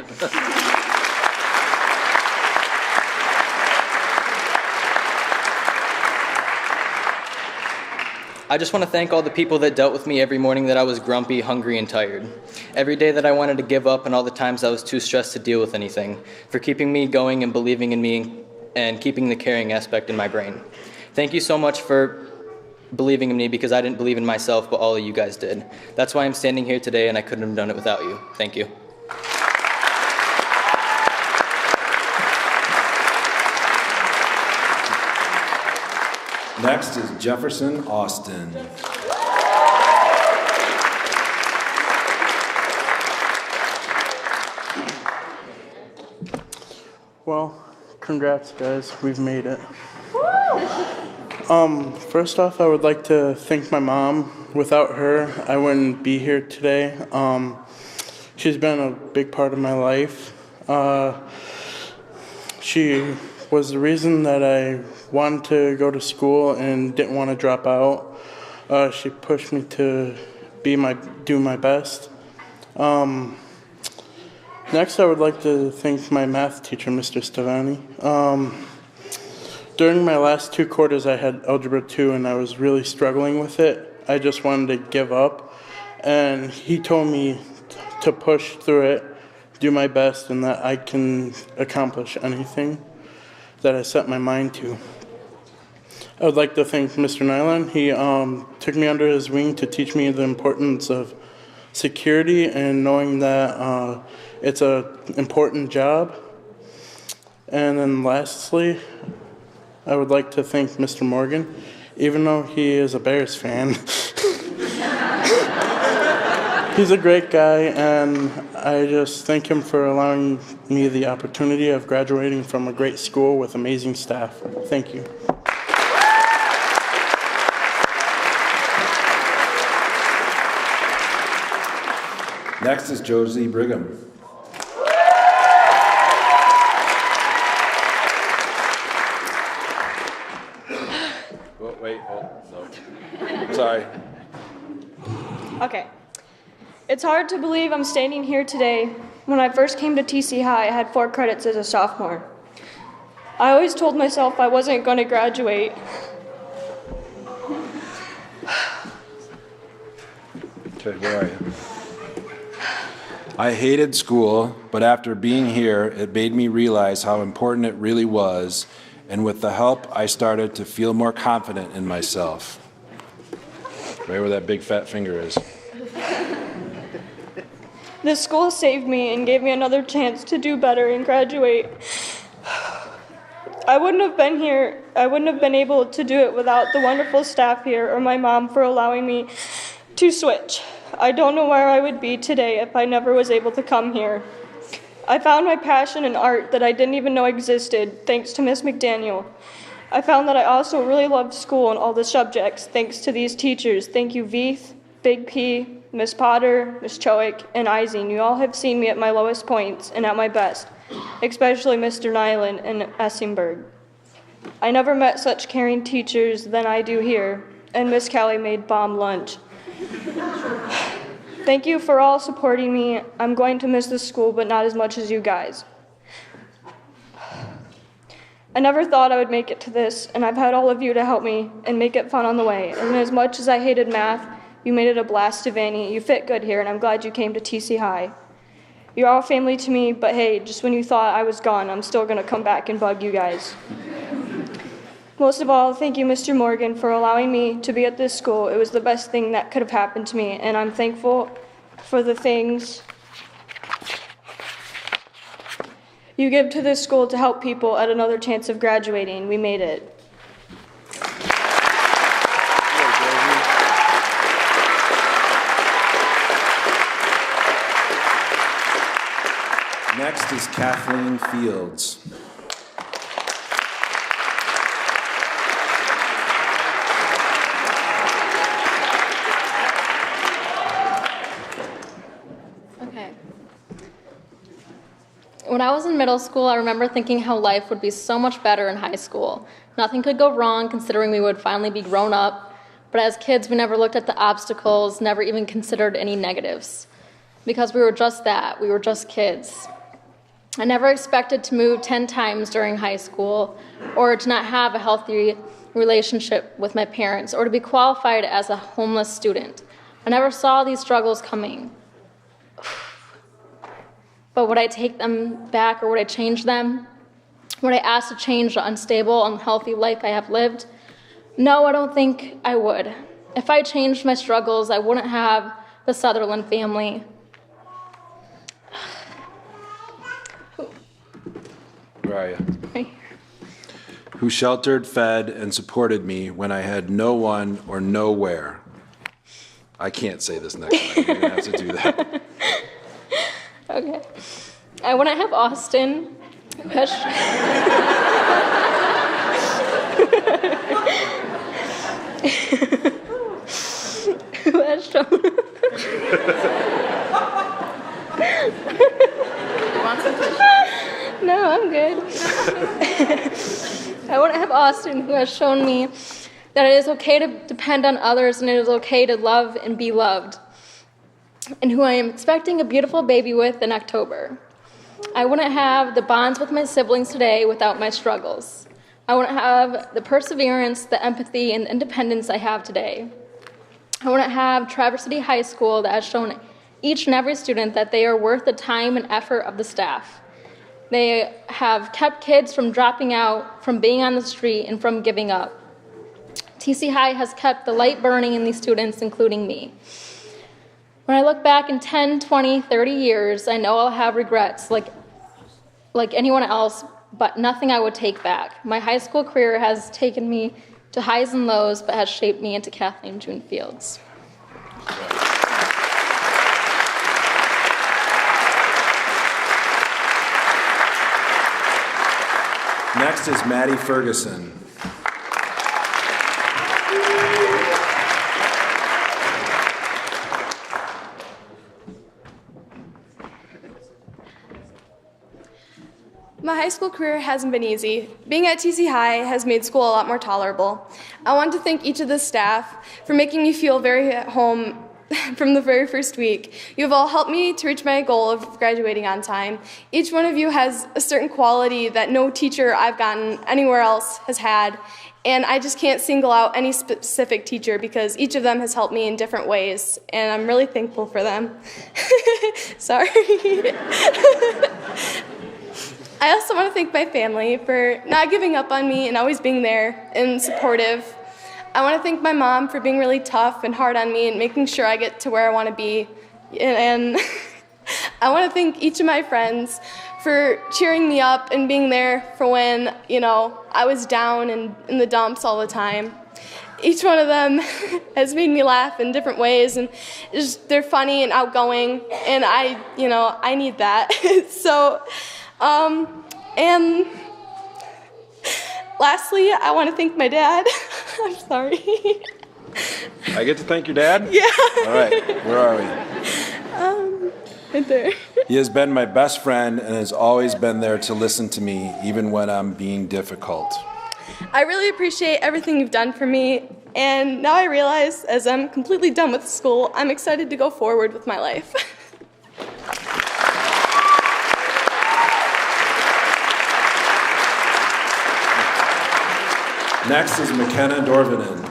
Speaker 18: I just want to thank all the people that dealt with me every morning that I was grumpy, hungry, and tired. Every day that I wanted to give up and all the times I was too stressed to deal with anything. For keeping me going and believing in me and keeping the caring aspect in my brain. Thank you so much for believing in me because I didn't believe in myself, but all of you guys did. That's why I'm standing here today and I couldn't have done it without you. Thank you.
Speaker 1: Next is Jefferson Austin.
Speaker 19: Well, congrats guys, we've made it. First off, I would like to thank my mom. Without her, I wouldn't be here today. She's been a big part of my life. She was the reason that I wanted to go to school and didn't want to drop out. She pushed me to do my best. Next, I would like to thank my math teacher, Mr. Stavani. During my last 2 quarters, I had Algebra 2, and I was really struggling with it. I just wanted to give up, and he told me to push through it, do my best, and that I can accomplish anything that I set my mind to. I would like to thank Mr. Nyland. He took me under his wing to teach me the importance of security and knowing that it's an important job. And then lastly, I would like to thank Mr. Morgan, even though he is a Bears fan. He's a great guy, and I just thank him for allowing me the opportunity of graduating from a great school with amazing staff. Thank you.
Speaker 1: Next is Josie Brigham. No. Sorry.
Speaker 20: Okay. It's hard to believe I'm standing here today. When I first came to TC High, I had 4 credits as a sophomore. I always told myself I wasn't going to graduate.
Speaker 1: Okay, where are you? I hated school, but after being here, it made me realize how important it really was, and with the help, I started to feel more confident in myself. Right where that big fat finger is.
Speaker 20: This school saved me and gave me another chance to do better and graduate. I wouldn't have been here, I wouldn't have been able to do it without the wonderful staff here or my mom for allowing me to switch. I don't know where I would be today if I never was able to come here. I found my passion in art that I didn't even know existed, thanks to Miss McDaniel. I found that I also really loved school and all the subjects, thanks to these teachers. Thank you, Veith, Big P, Miss Potter, Miss Chowick, and Eising. You all have seen me at my lowest points and at my best, especially Mr. Nyland and Essingberg. I never met such caring teachers than I do here, and Miss Kelly made bomb lunch. Thank you for all supporting me. I'm going to miss this school, but not as much as you guys. I never thought I would make it to this, and I've had all of you to help me and make it fun on the way. And as much as I hated math, you made it a blast to Vanny. You fit good here, and I'm glad you came to TC High. You're all family to me, but hey, just when you thought I was gone, I'm still gonna come back and bug you guys. Most of all, thank you, Mr. Morgan, for allowing me to be at this school. It was the best thing that could have happened to me, and I'm thankful for the things you give to this school to help people at another chance of graduating. We made it.
Speaker 1: Next is Kathleen Fields.
Speaker 21: Okay. When I was in middle school, I remember thinking how life would be so much better in high school. Nothing could go wrong considering we would finally be grown up, but as kids we never looked at the obstacles, never even considered any negatives. Because we were just that, we were just kids. I never expected to move 10 times during high school, or to not have a healthy relationship with my parents, or to be qualified as a homeless student. I never saw these struggles coming. But would I take them back, or would I change them? Would I ask to change the unstable, unhealthy life I have lived? No, I don't think I would. If I changed my struggles, I wouldn't have the Sutherland family.
Speaker 1: Where are you?
Speaker 21: Right.
Speaker 1: Who sheltered, fed, and supported me when I had no one or nowhere. I can't say this next time. You're going to have to do that.
Speaker 21: Okay. I want to have Austin. Who has shown. No, I'm good. I want to have Austin, who has shown me that it is okay to depend on others and it is okay to love and be loved, and who I am expecting a beautiful baby with in October. I wouldn't have the bonds with my siblings today without my struggles. I wouldn't have the perseverance, the empathy, and the independence I have today. I wouldn't have Traverse City High School that has shown each and every student that they are worth the time and effort of the staff. They have kept kids from dropping out, from being on the street, and from giving up. TC High has kept the light burning in these students, including me. When I look back in 10, 20, 30 years, I know I'll have regrets like anyone else, but nothing I would take back. My high school career has taken me to highs and lows, but has shaped me into Kathleen June Fields.
Speaker 1: Next is Maddie Ferguson.
Speaker 22: My high school career hasn't been easy. Being at TC High has made school a lot more tolerable. I want to thank each of the staff for making me feel very at home from the very first week. You have all helped me to reach my goal of graduating on time. Each one of you has a certain quality that no teacher I've gotten anywhere else has had, And I just can't single out any specific teacher because each of them has helped me in different ways, and I'm really thankful for them. Sorry. I also want to thank my family for not giving up on me and always being there and supportive. I want to thank my mom for being really tough and hard on me and making sure I get to where I want to be. And I want to thank each of my friends for cheering me up and being there for when, I was down and in the dumps all the time. Each one of them has made me laugh in different ways, and they're funny and outgoing, and I need that. So, and lastly, I want to thank my dad. I'm sorry.
Speaker 1: I get to thank your dad?
Speaker 22: Yeah.
Speaker 1: All right, where are we?
Speaker 22: Right there.
Speaker 1: He has been my best friend and has always been there to listen to me, even when I'm being difficult.
Speaker 22: I really appreciate everything you've done for me, and now I realize, as I'm completely done with school, I'm excited to go forward with my life.
Speaker 1: Next is McKenna Dorvanen.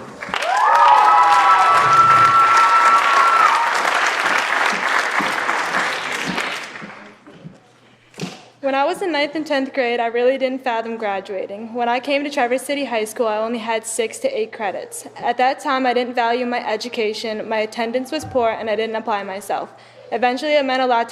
Speaker 2: When I was in 9th and 10th grade, I really didn't fathom graduating. When I came to Traverse City High School, I only had 6 to 8 credits. At that time, I didn't value my education, my attendance was poor, and I didn't apply myself. Eventually, it meant a lot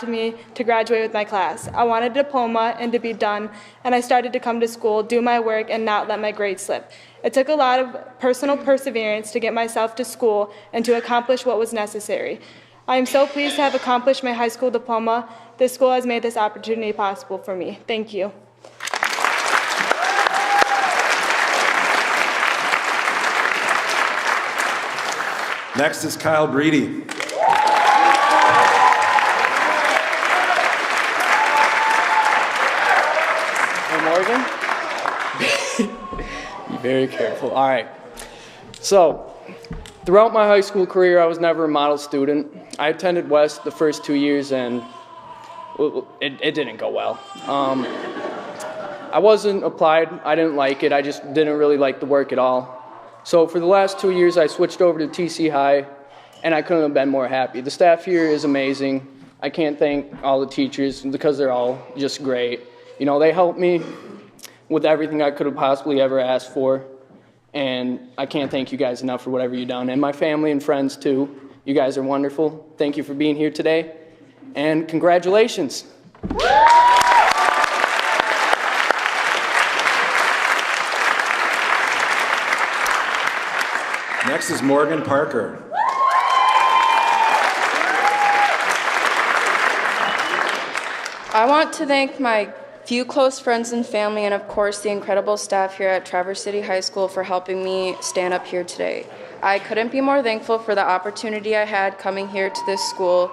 Speaker 2: to me to graduate with my class. I wanted a diploma and to be done, and I started to come to school, do my work, and not let my grades slip. It took a lot of personal perseverance to get myself to school and to accomplish what was necessary. I am so pleased to have accomplished my high school diploma. This school has made this opportunity possible for me. Thank you.
Speaker 1: Next is Kyle Breedy.
Speaker 3: Hey, Morgan. Be very careful. All right. So, throughout my high school career, I was never a model student. I attended West the first 2 years, and it didn't go well. I wasn't applied. I didn't like it. I just didn't really like the work at all. So for the last 2 years, I switched over to TC High, and I couldn't have been more happy. The staff here is amazing. I can't thank all the teachers because they're all just great. They helped me with everything I could have possibly ever asked for. And I can't thank you guys enough for whatever you've done. And my family and friends, too. You guys are wonderful. Thank you for being here today. And congratulations.
Speaker 1: Next is Morgan Parker.
Speaker 23: I want to thank my few close friends and family, and of course the incredible staff here at Traverse City High School for helping me stand up here today. I couldn't be more thankful for the opportunity I had coming here to this school.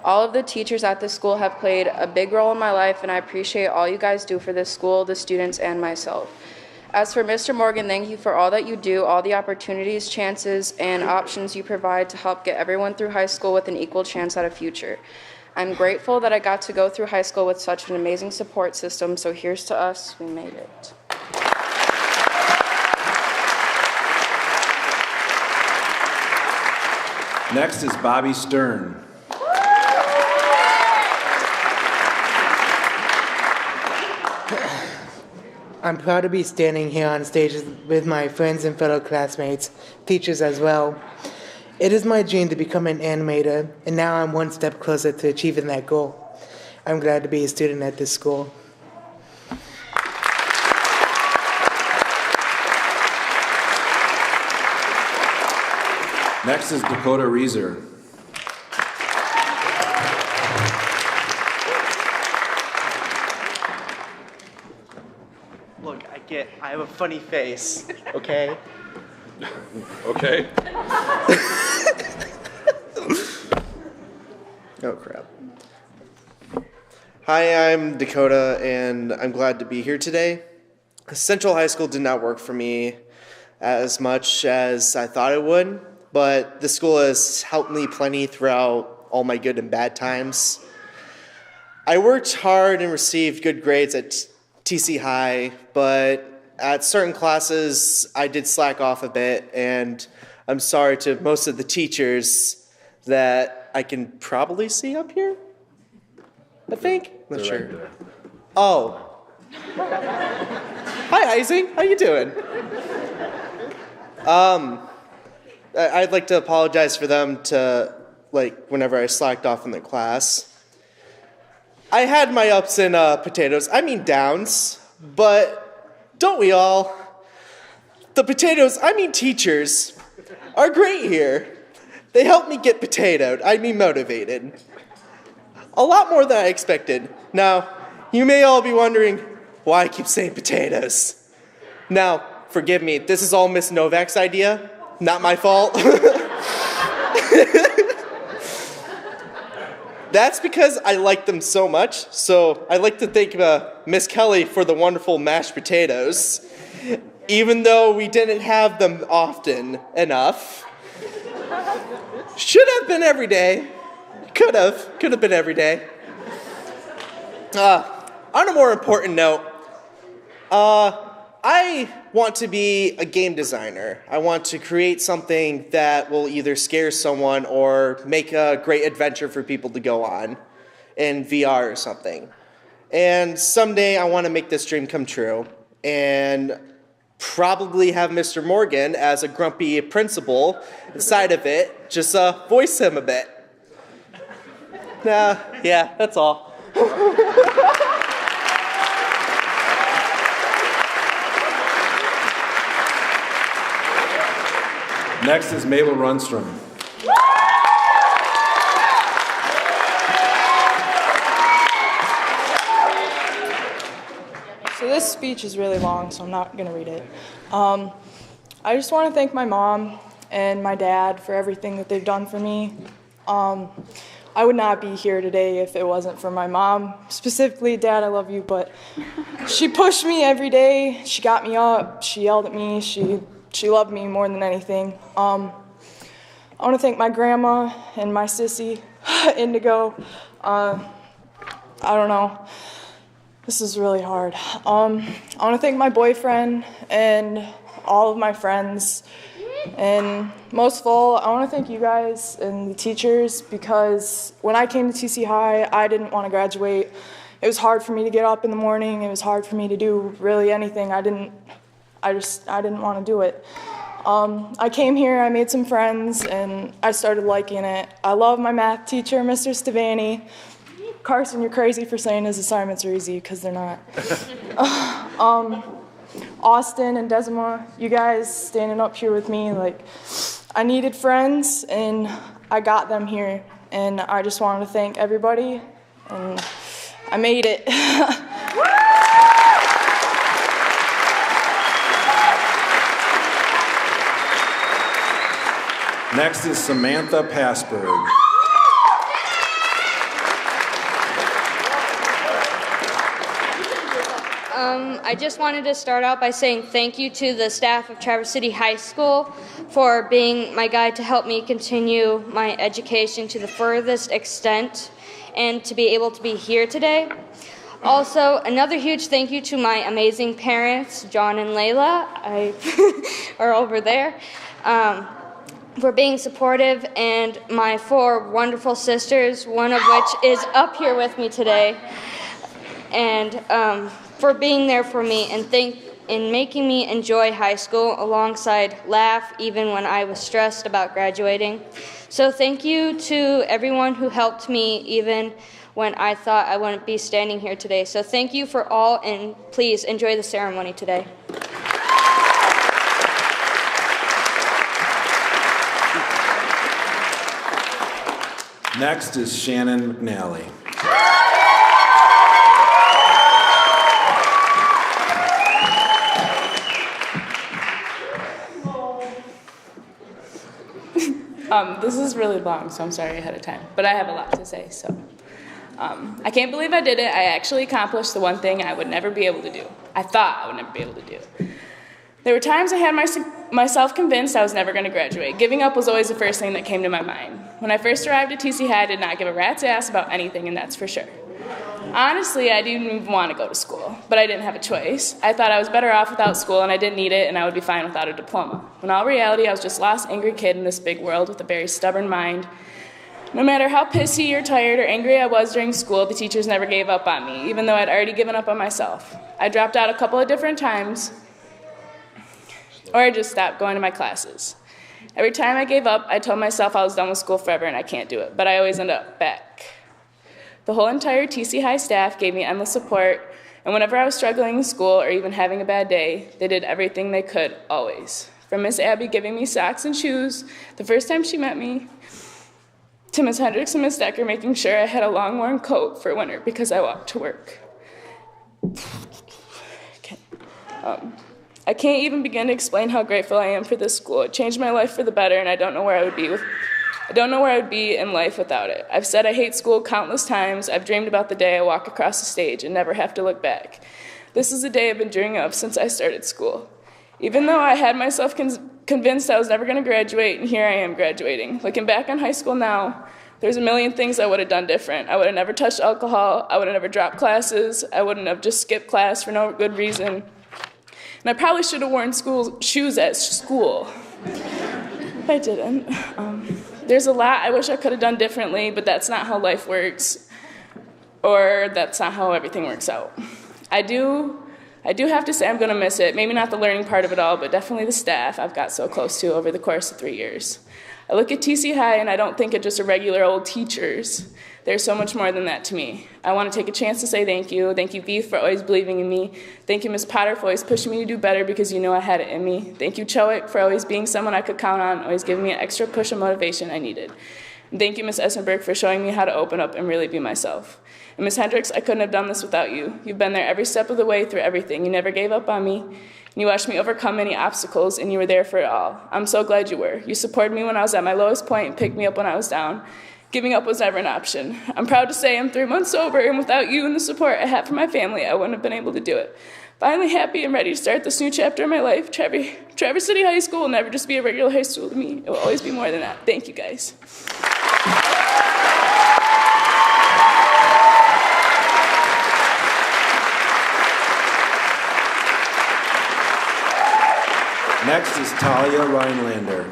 Speaker 23: All of the teachers at this school have played a big role in my life, and I appreciate all you guys do for this school, the students, and myself. As for Mr. Morgan, thank you for all that you do, all the opportunities, chances, and options you provide to help get everyone through high school with an equal chance at a future. I'm grateful that I got to go through high school with such an amazing support system, so here's to us, we made it.
Speaker 1: Next is Bobby Stern.
Speaker 24: I'm proud to be standing here on stage with my friends and fellow classmates, teachers as well. It is my dream to become an animator, and now I'm one step closer to achieving that goal. I'm glad to be a student at this school.
Speaker 1: Next is Dakota Reeser.
Speaker 25: Look, I have a funny face, okay?
Speaker 1: Okay.
Speaker 25: Oh, crap. Hi, I'm Dakota, and I'm glad to be here today. Central High School did not work for me as much as I thought it would, but the school has helped me plenty throughout all my good and bad times. I worked hard and received good grades at TC High, but at certain classes I did slack off a bit, and I'm sorry to most of the teachers that I can probably see up here. I think. Not sure. Oh. Hi, Ising. How you doing? I'd like to apologize for them to, whenever I slacked off in the class. I had my ups and downs, but don't we all? The teachers, are great here. They helped me get motivated. A lot more than I expected. Now, you may all be wondering why I keep saying potatoes. Now, forgive me, this is all Miss Novak's idea, not my fault. That's because I like them so much, so I'd like to thank Miss Kelly for the wonderful mashed potatoes, even though we didn't have them often enough. Should have been every day. Could have been every day. On a more important note, I want to be a game designer. I want to create something that will either scare someone or make a great adventure for people to go on in VR or something. And someday I want to make this dream come true and probably have Mr. Morgan as a grumpy principal inside of it, just voice him a bit. Yeah, that's all.
Speaker 1: Next is Mabel Runstrom.
Speaker 4: So this speech is really long, so I'm not going to read it. I just want to thank my mom and my dad for everything that they've done for me. I would not be here today if it wasn't for my mom. Specifically, Dad, I love you, but she pushed me every day. She got me up. She yelled at me. She loved me more than anything. I want to thank my grandma and my sissy, Indigo. I don't know. This is really hard. I want to thank my boyfriend and all of my friends. And most of all, I want to thank you guys and the teachers, because when I came to TC High, I didn't want to graduate. It was hard for me to get up in the morning. It was hard for me to do really anything. I didn't want to do it. I came here, I made some friends, and I started liking it. I love my math teacher, Mr. Stavani. Carson, you're crazy for saying his assignments are easy, because they're not. Austin and Desima, you guys standing up here with me, I needed friends, and I got them here. And I just wanted to thank everybody, and I made it.
Speaker 1: Next is Samantha Passberg.
Speaker 7: I just wanted to start out by saying thank you to the staff of Traverse City High School for being my guide to help me continue my education to the furthest extent and to be able to be here today. Also, another huge thank you to my amazing parents, John and Layla, are over there, for being supportive, and my 4 wonderful sisters, one of which is up here with me today, and for being there for me and making me enjoy high school alongside laugh even when I was stressed about graduating. So thank you to everyone who helped me even when I thought I wouldn't be standing here today. So thank you for all, and please enjoy the ceremony today.
Speaker 1: Next is Shannon McNally.
Speaker 8: This is really long, so I'm sorry ahead of time, but I have a lot to say, so. I can't believe I did it. I actually accomplished the one thing I would never be able to do. I thought I would never be able to do. There were times I had myself convinced I was never going to graduate. Giving up was always the first thing that came to my mind. When I first arrived at TC High, I did not give a rat's ass about anything, and that's for sure. Honestly, I didn't even want to go to school, but I didn't have a choice. I thought I was better off without school and I didn't need it and I would be fine without a diploma. When all reality, I was just a lost, angry kid in this big world with a very stubborn mind. No matter how pissy or tired or angry I was during school, the teachers never gave up on me, even though I'd already given up on myself. I dropped out a couple of different times, or I just stopped going to my classes. Every time I gave up, I told myself I was done with school forever and I can't do it, but I always end up back. The whole entire TC High staff gave me endless support, and whenever I was struggling in school or even having a bad day, they did everything they could, always. From Miss Abby giving me socks and shoes the first time she met me, to Miss Hendricks and Miss Decker making sure I had a long warm coat for winter because I walked to work. I can't even begin to explain how grateful I am for this school. It changed my life for the better, and I don't know where I would be in life without it. I've said I hate school countless times. I've dreamed about the day I walk across the stage and never have to look back. This is the day I've been dreaming of since I started school. Even though I had myself convinced I was never going to graduate, and here I am graduating. Looking back on high school now, there's a million things I would have done different. I would have never touched alcohol. I would have never dropped classes. I wouldn't have just skipped class for no good reason. And I probably should have worn shoes at school. But I didn't. There's a lot I wish I could have done differently, but that's not how life works, or that's not how everything works out. I do have to say I'm going to miss it. Maybe not the learning part of it all, but definitely the staff I've got so close to over the course of 3 years. I look at TC High and I don't think of just a regular old teachers. There's so much more than that to me. I want to take a chance to say thank you. Thank you, Beef, for always believing in me. Thank you, Ms. Potter, for always pushing me to do better because you knew I had it in me. Thank you, Chowick, for always being someone I could count on, always giving me an extra push of motivation I needed. And thank you, Ms. Essenberg, for showing me how to open up and really be myself. And Ms. Hendricks, I couldn't have done this without you. You've been there every step of the way through everything. You never gave up on me. And you watched me overcome many obstacles, and you were there for it all. I'm so glad you were. You supported me when I was at my lowest point and picked me up when I was down. Giving up was never an option. I'm proud to say I'm 3 months sober, and without you and the support I had from my family, I wouldn't have been able to do it. Finally happy and ready to start this new chapter in my life. Traverse City High School will never just be a regular high school to me. It will always be more than that. Thank you, guys.
Speaker 1: Next is Talia Rhinelander.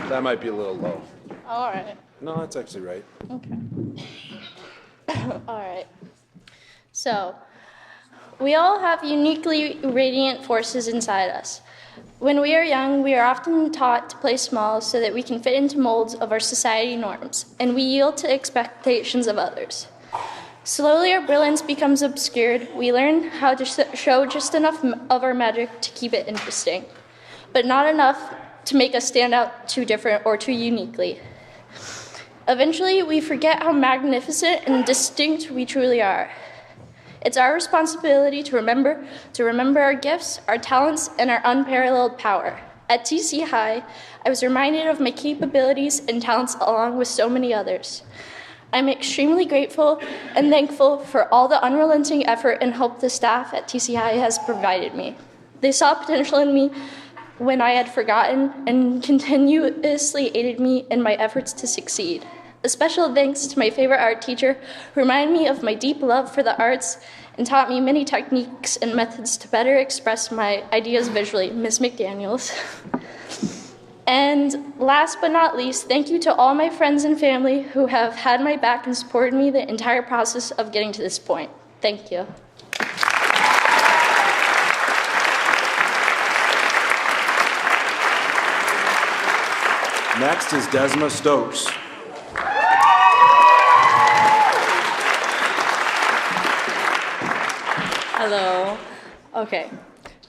Speaker 1: That might be a little low.
Speaker 5: All right.
Speaker 1: No, that's actually right.
Speaker 5: Okay. All right. So, we all have uniquely radiant forces inside us. When we are young, we are often taught to play small so that we can fit into molds of our society norms, and we yield to expectations of others. Slowly, our brilliance becomes obscured. We learn how to show just enough of our magic to keep it interesting, but not enough to make us stand out too different or too uniquely. Eventually, we forget how magnificent and distinct we truly are. It's our responsibility to remember our gifts, our talents, and our unparalleled power. At TC High, I was reminded of my capabilities and talents along with so many others. I'm extremely grateful and thankful for all the unrelenting effort and help the staff at TC High has provided me. They saw potential in me when I had forgotten and continuously aided me in my efforts to succeed. A special thanks to my favorite art teacher who reminded me of my deep love for the arts and taught me many techniques and methods to better express my ideas visually, Ms. McDaniels. And last but not least, thank you to all my friends and family who have had my back and supported me the entire process of getting to this point. Thank you.
Speaker 1: Next is Desma Stokes.
Speaker 9: Hello. Okay.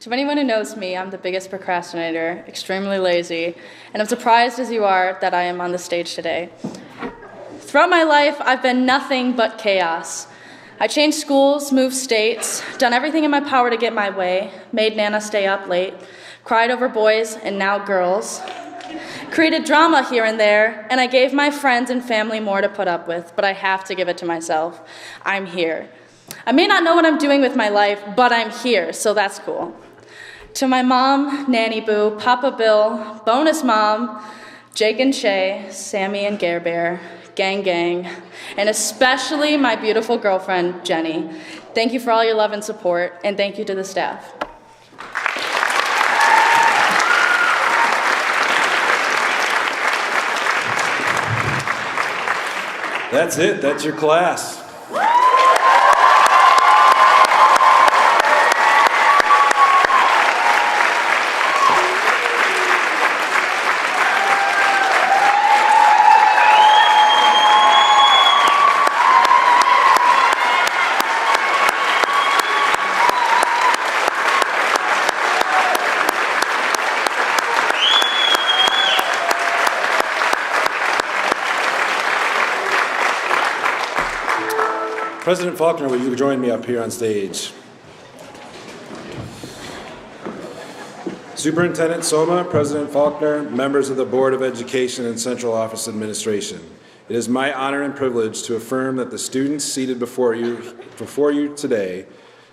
Speaker 9: To anyone who knows me, I'm the biggest procrastinator, extremely lazy, and I'm surprised as you are that I am on the stage today. Throughout my life, I've been nothing but chaos. I changed schools, moved states, done everything in my power to get my way, made Nana stay up late, cried over boys and now girls, created drama here and there, and I gave my friends and family more to put up with, but I have to give it to myself. I'm here. I may not know what I'm doing with my life, but I'm here, so that's cool. To my mom, Nanny Boo, Papa Bill, Bonus Mom, Jake and Shay, Sammy and Gare Bear, gang gang, and especially my beautiful girlfriend, Jenny. Thank you for all your love and support, and thank you to the staff.
Speaker 1: That's it. That's your class. President Faulkner, will you join me up here on stage? Superintendent Soma, President Faulkner, members of the Board of Education and Central Office Administration. It is my honor and privilege to affirm that the students seated before you today,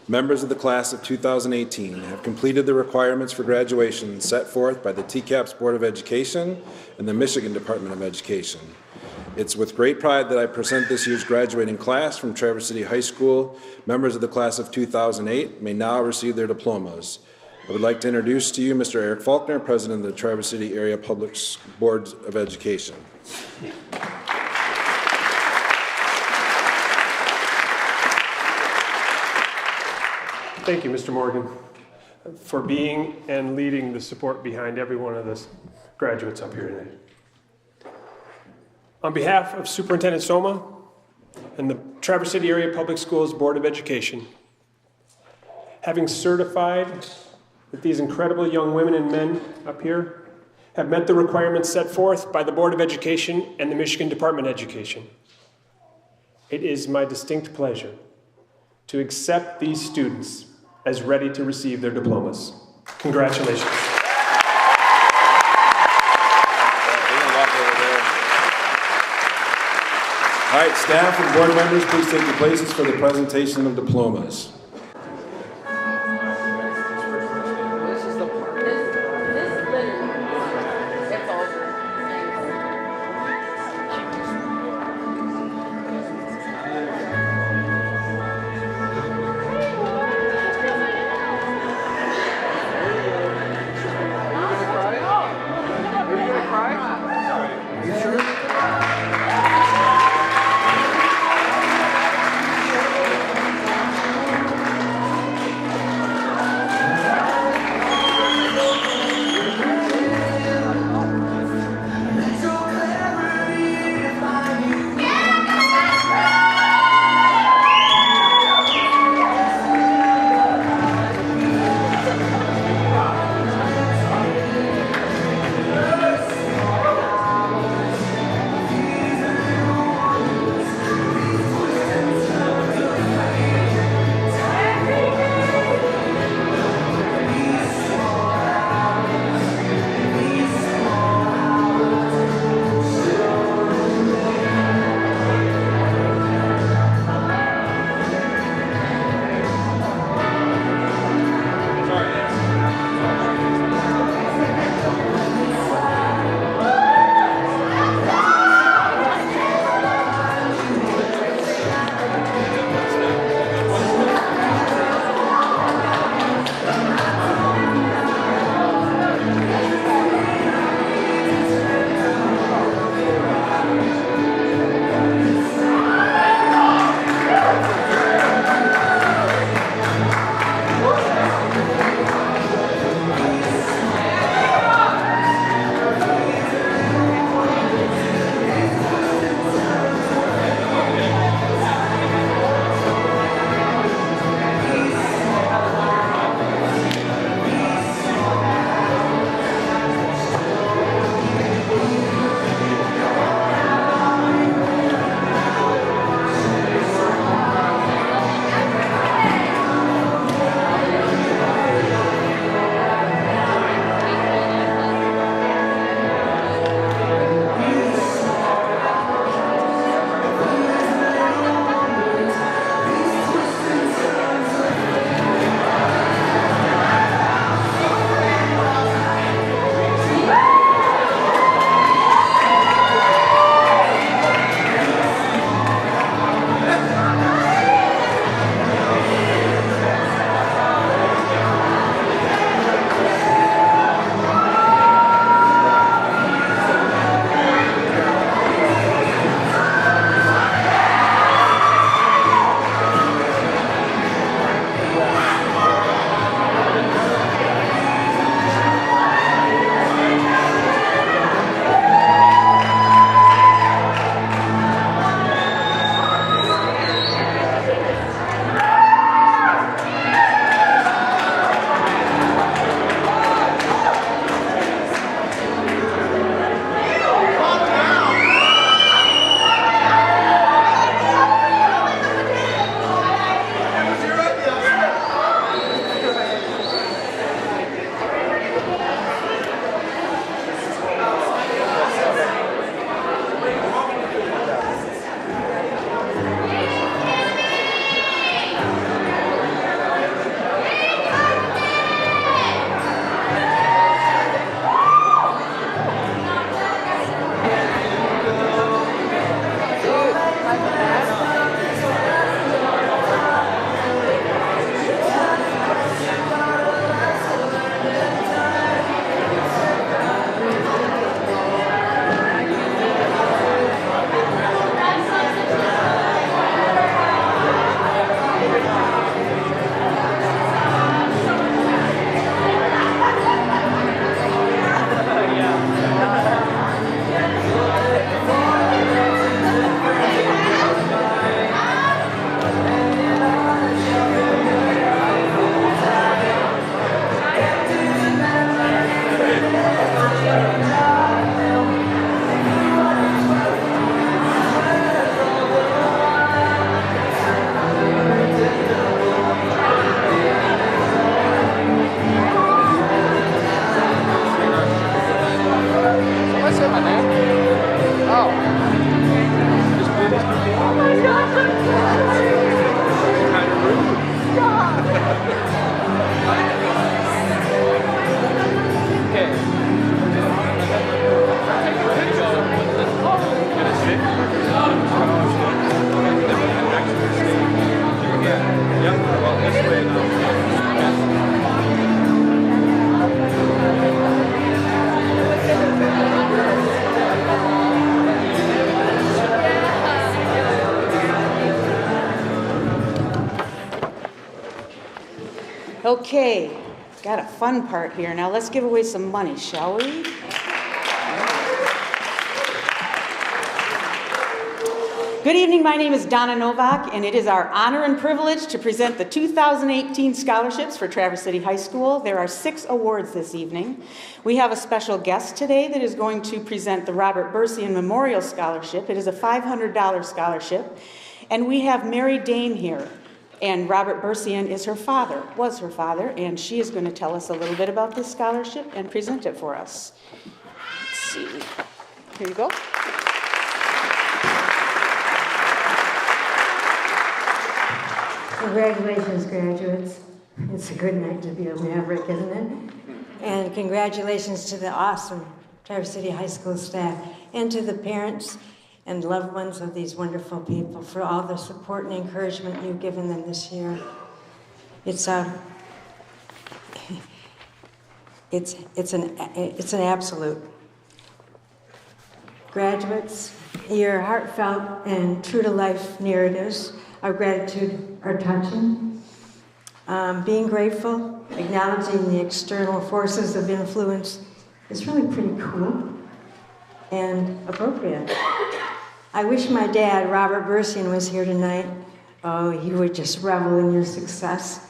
Speaker 1: members of the class of 2018, have completed the requirements for graduation set forth by the TCAPS Board of Education and the Michigan Department of Education. It's with great pride that I present this year's graduating class from Traverse City High School. Members of the class of 2008 may now receive their diplomas. I would like to introduce to you Mr. Eric Faulkner, President of the Traverse City Area Public Board of Education.
Speaker 10: Thank you, Mr. Morgan, for being and leading the support behind every one of the graduates up here today. On behalf of Superintendent Soma and the Traverse City Area Public Schools Board of Education, having certified that these incredible young women and men up here have met the requirements set forth by the Board of Education and the Michigan Department of Education, it is my distinct pleasure to accept these students as ready to receive their diplomas. Congratulations.
Speaker 1: All right, staff and board members, please take your places for the presentation of diplomas.
Speaker 11: Okay, got a fun part here. Now let's give away some money, shall we? Good evening, my name is Donna Novak, and it is our honor and privilege to present the 2018 scholarships for Traverse City High School. There are 6 awards this evening. We have a special guest today that is going to present the Robert Bersian Memorial Scholarship. It is a $500 scholarship, and we have Mary Dane here. And Robert Bersian is her father, was her father, and she is going to tell us a little bit about this scholarship and present it for us. Let's see. Here you go.
Speaker 12: Congratulations, graduates. It's a good night to be a Maverick, isn't it? And congratulations to the awesome Traverse City High School staff and to the parents and loved ones of these wonderful people for all the support and encouragement you've given them this year. It's an absolute. Graduates, your heartfelt and true-to-life narratives of gratitude are touching. Being grateful, acknowledging the external forces of influence is really pretty cool and appropriate. I wish my dad, Robert Bersian, was here tonight. Oh, he would just revel in your success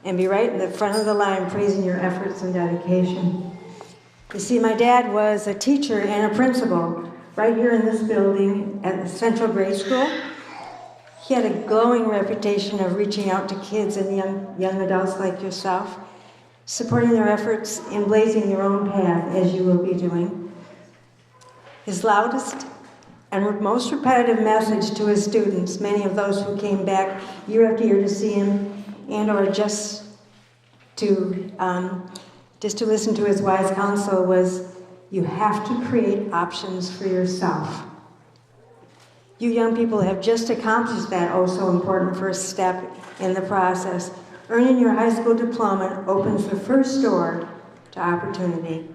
Speaker 12: and be right in the front of the line praising your efforts and dedication. You see, my dad was a teacher and a principal right here in this building at the Central Grade School. He had a glowing reputation of reaching out to kids and young adults like yourself, supporting their efforts in blazing their own path, as you will be doing. His loudest and most repetitive message to his students, many of those who came back year after year to see him and or just to listen to his wise counsel, was, you have to create options for yourself. You young people have just accomplished that oh so important first step in the process. Earning your high school diploma opens the first door to opportunity.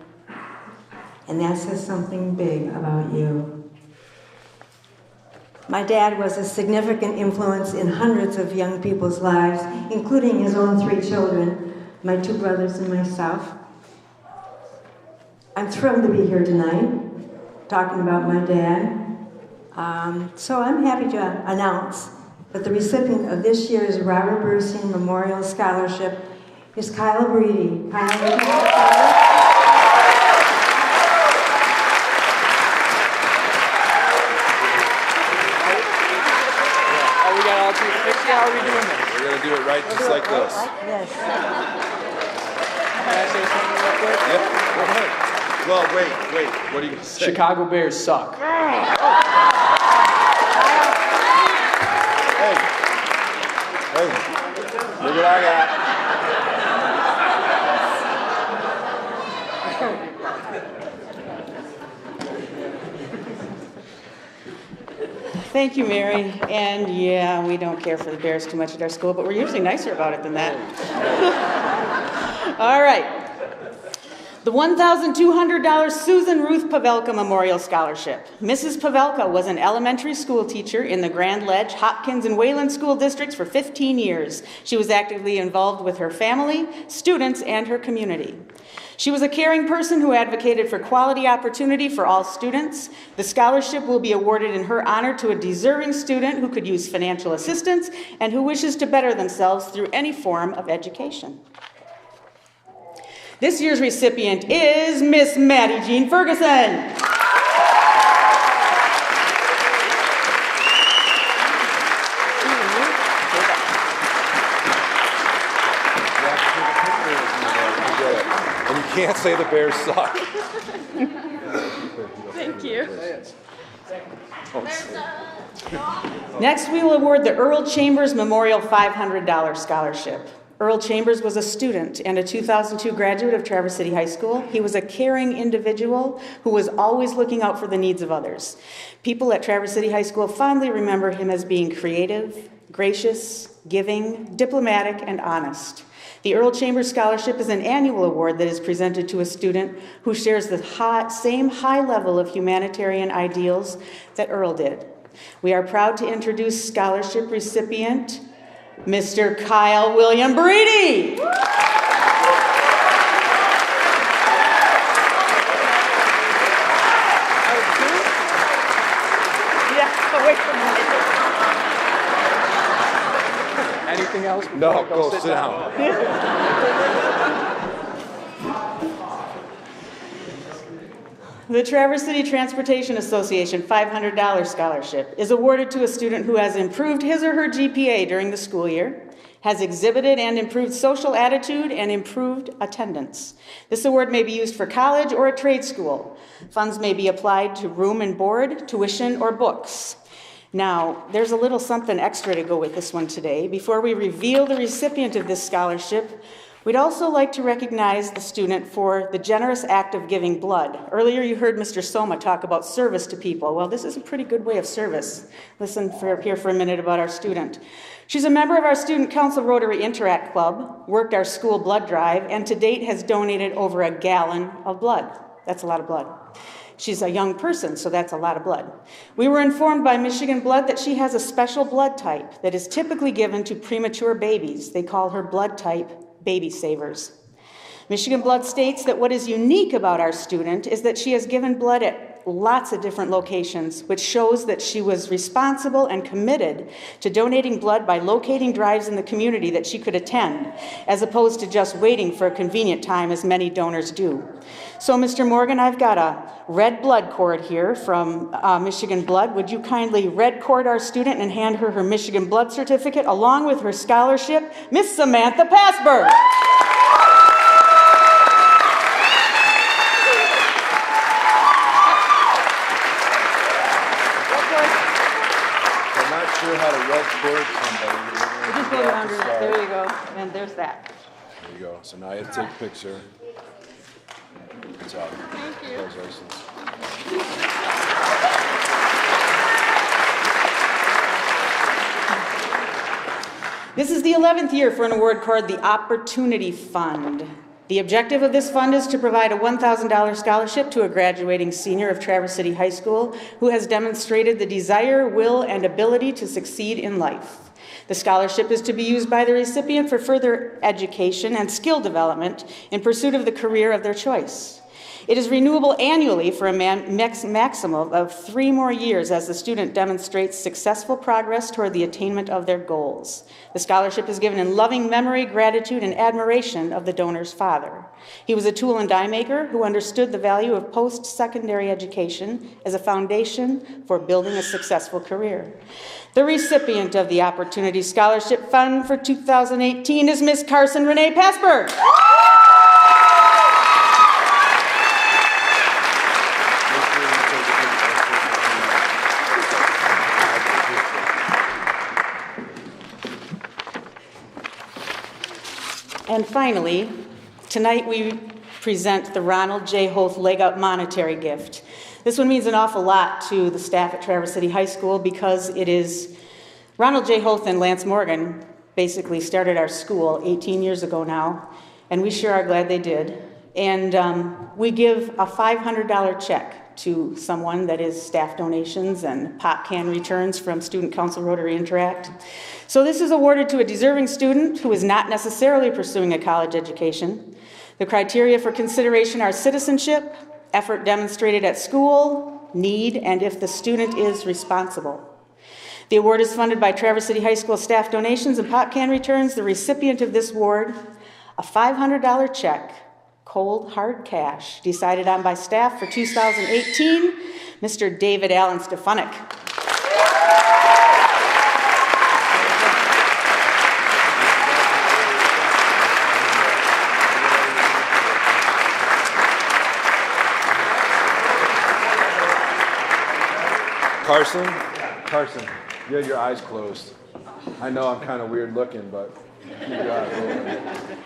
Speaker 12: And that says something big about you. My dad was a significant influence in hundreds of young people's lives, including his own 3 children, my 2 brothers and myself. I'm thrilled to be here tonight, talking about my dad. So I'm happy to announce that the recipient of this year's Robert Bersian Memorial Scholarship is Kyle Breedy.
Speaker 1: How are we doing this? We're going to do it right just like this.
Speaker 12: Yes.
Speaker 1: Can I say something real quick? Yeah, go ahead. Well, wait. What are you going to say?
Speaker 3: Chicago Bears suck.
Speaker 1: Hey, look what I got.
Speaker 11: Thank you, Mary. And yeah, we don't care for the Bears too much at our school, but we're usually nicer about it than that. All right. The $1,200 Susan Ruth Pavelka Memorial Scholarship. Mrs. Pavelka was an elementary school teacher in the Grand Ledge, Hopkins, and Wayland school districts for 15 years. She was actively involved with her family, students, and her community. She was a caring person who advocated for quality opportunity for all students. The scholarship will be awarded in her honor to a deserving student who could use financial assistance and who wishes to better themselves through any form of education. This year's recipient is Miss Maddie Jean Ferguson.
Speaker 1: And you can't say the Bears suck.
Speaker 20: Thank you.
Speaker 11: Next, we will award the Earl Chambers Memorial $500 Scholarship. Earl Chambers was a student and a 2002 graduate of Traverse City High School. He was a caring individual who was always looking out for the needs of others. People at Traverse City High School fondly remember him as being creative, gracious, giving, diplomatic, and honest. The Earl Chambers Scholarship is an annual award that is presented to a student who shares the same high level of humanitarian ideals that Earl did. We are proud to introduce scholarship recipient Mr. Kyle William Brady.
Speaker 3: Anything else?
Speaker 1: No, go sit down.
Speaker 11: The Traverse City Transportation Association $500 scholarship is awarded to a student who has improved his or her GPA during the school year, has exhibited and improved social attitude, and improved attendance. This award may be used for college or a trade school. Funds may be applied to room and board, tuition, or books. Now, there's a little something extra to go with this one today. Before we reveal the recipient of this scholarship, we'd also like to recognize the student for the generous act of giving blood. Earlier you heard Mr. Soma talk about service to people. Well, this is a pretty good way of service. Listen here for a minute about our student. She's a member of our Student Council Rotary Interact Club, worked our school blood drive, and to date has donated over 1 gallon of blood. That's a lot of blood. She's a young person, so that's a lot of blood. We were informed by Michigan Blood that she has a special blood type that is typically given to premature babies. They call her blood type Baby Savers. Michigan Blood states that what is unique about our student is that she has given blood at lots of different locations, which shows that she was responsible and committed to donating blood by locating drives in the community that she could attend, as opposed to just waiting for a convenient time as many donors do. So, Mr. Morgan, I've got a red blood cord here from Michigan Blood. Would you kindly red cord our student and hand her her Michigan Blood certificate along with her scholarship, Miss Samantha Passberg.
Speaker 1: How to red cord somebody.
Speaker 11: Just go around her. There you go. And there's that.
Speaker 1: There you go. So now you have to take a picture. Good job.
Speaker 21: Thank you.
Speaker 1: Congratulations.
Speaker 11: This is the 11th year for an award called the Opportunity Fund. The objective of this fund is to provide a $1,000 scholarship to a graduating senior of Traverse City High School who has demonstrated the desire, will, and ability to succeed in life. The scholarship is to be used by the recipient for further education and skill development in pursuit of the career of their choice. It is renewable annually for a maximum of 3 more years as the student demonstrates successful progress toward the attainment of their goals. The scholarship is given in loving memory, gratitude, and admiration of the donor's father. He was a tool and die maker who understood the value of post-secondary education as a foundation for building a successful career. The recipient of the Opportunity Scholarship Fund for 2018 is Miss Carson Renee Passberg. And finally, tonight we present the Ronald J. Hoth Leg Up monetary gift. This one means an awful lot to the staff at Traverse City High School because it is Ronald J. Hoth and Lance Morgan basically started our school 18 years ago now, and we sure are glad they did. And we give a $500 check to someone that is staff donations and pop can returns from Student Council Rotary Interact. So this is awarded to a deserving student who is not necessarily pursuing a college education. The criteria for consideration are citizenship, effort demonstrated at school, need, and if the student is responsible. The award is funded by Traverse City High School staff donations and pop can returns. The recipient of this award, a $500 check, cold, hard cash, decided on by staff for 2018, Mr. David Allen Stefanik.
Speaker 1: Carson, you had your eyes closed. I know I'm kind of weird looking, but keep your eyes open.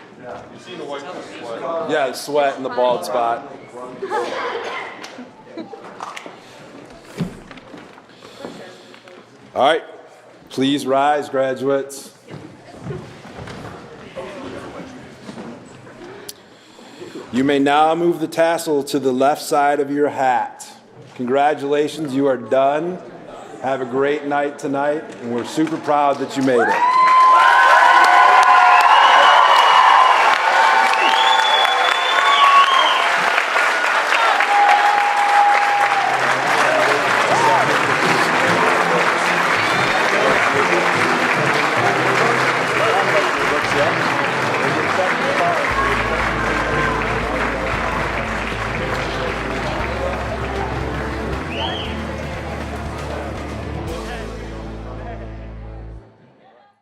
Speaker 6: You see the white sweat?
Speaker 1: Yeah, the sweat and the bald spot. All right, please rise, graduates. You may now move the tassel to the left side of your hat. Congratulations, you are done. Have a great night tonight, and we're super proud that you made it.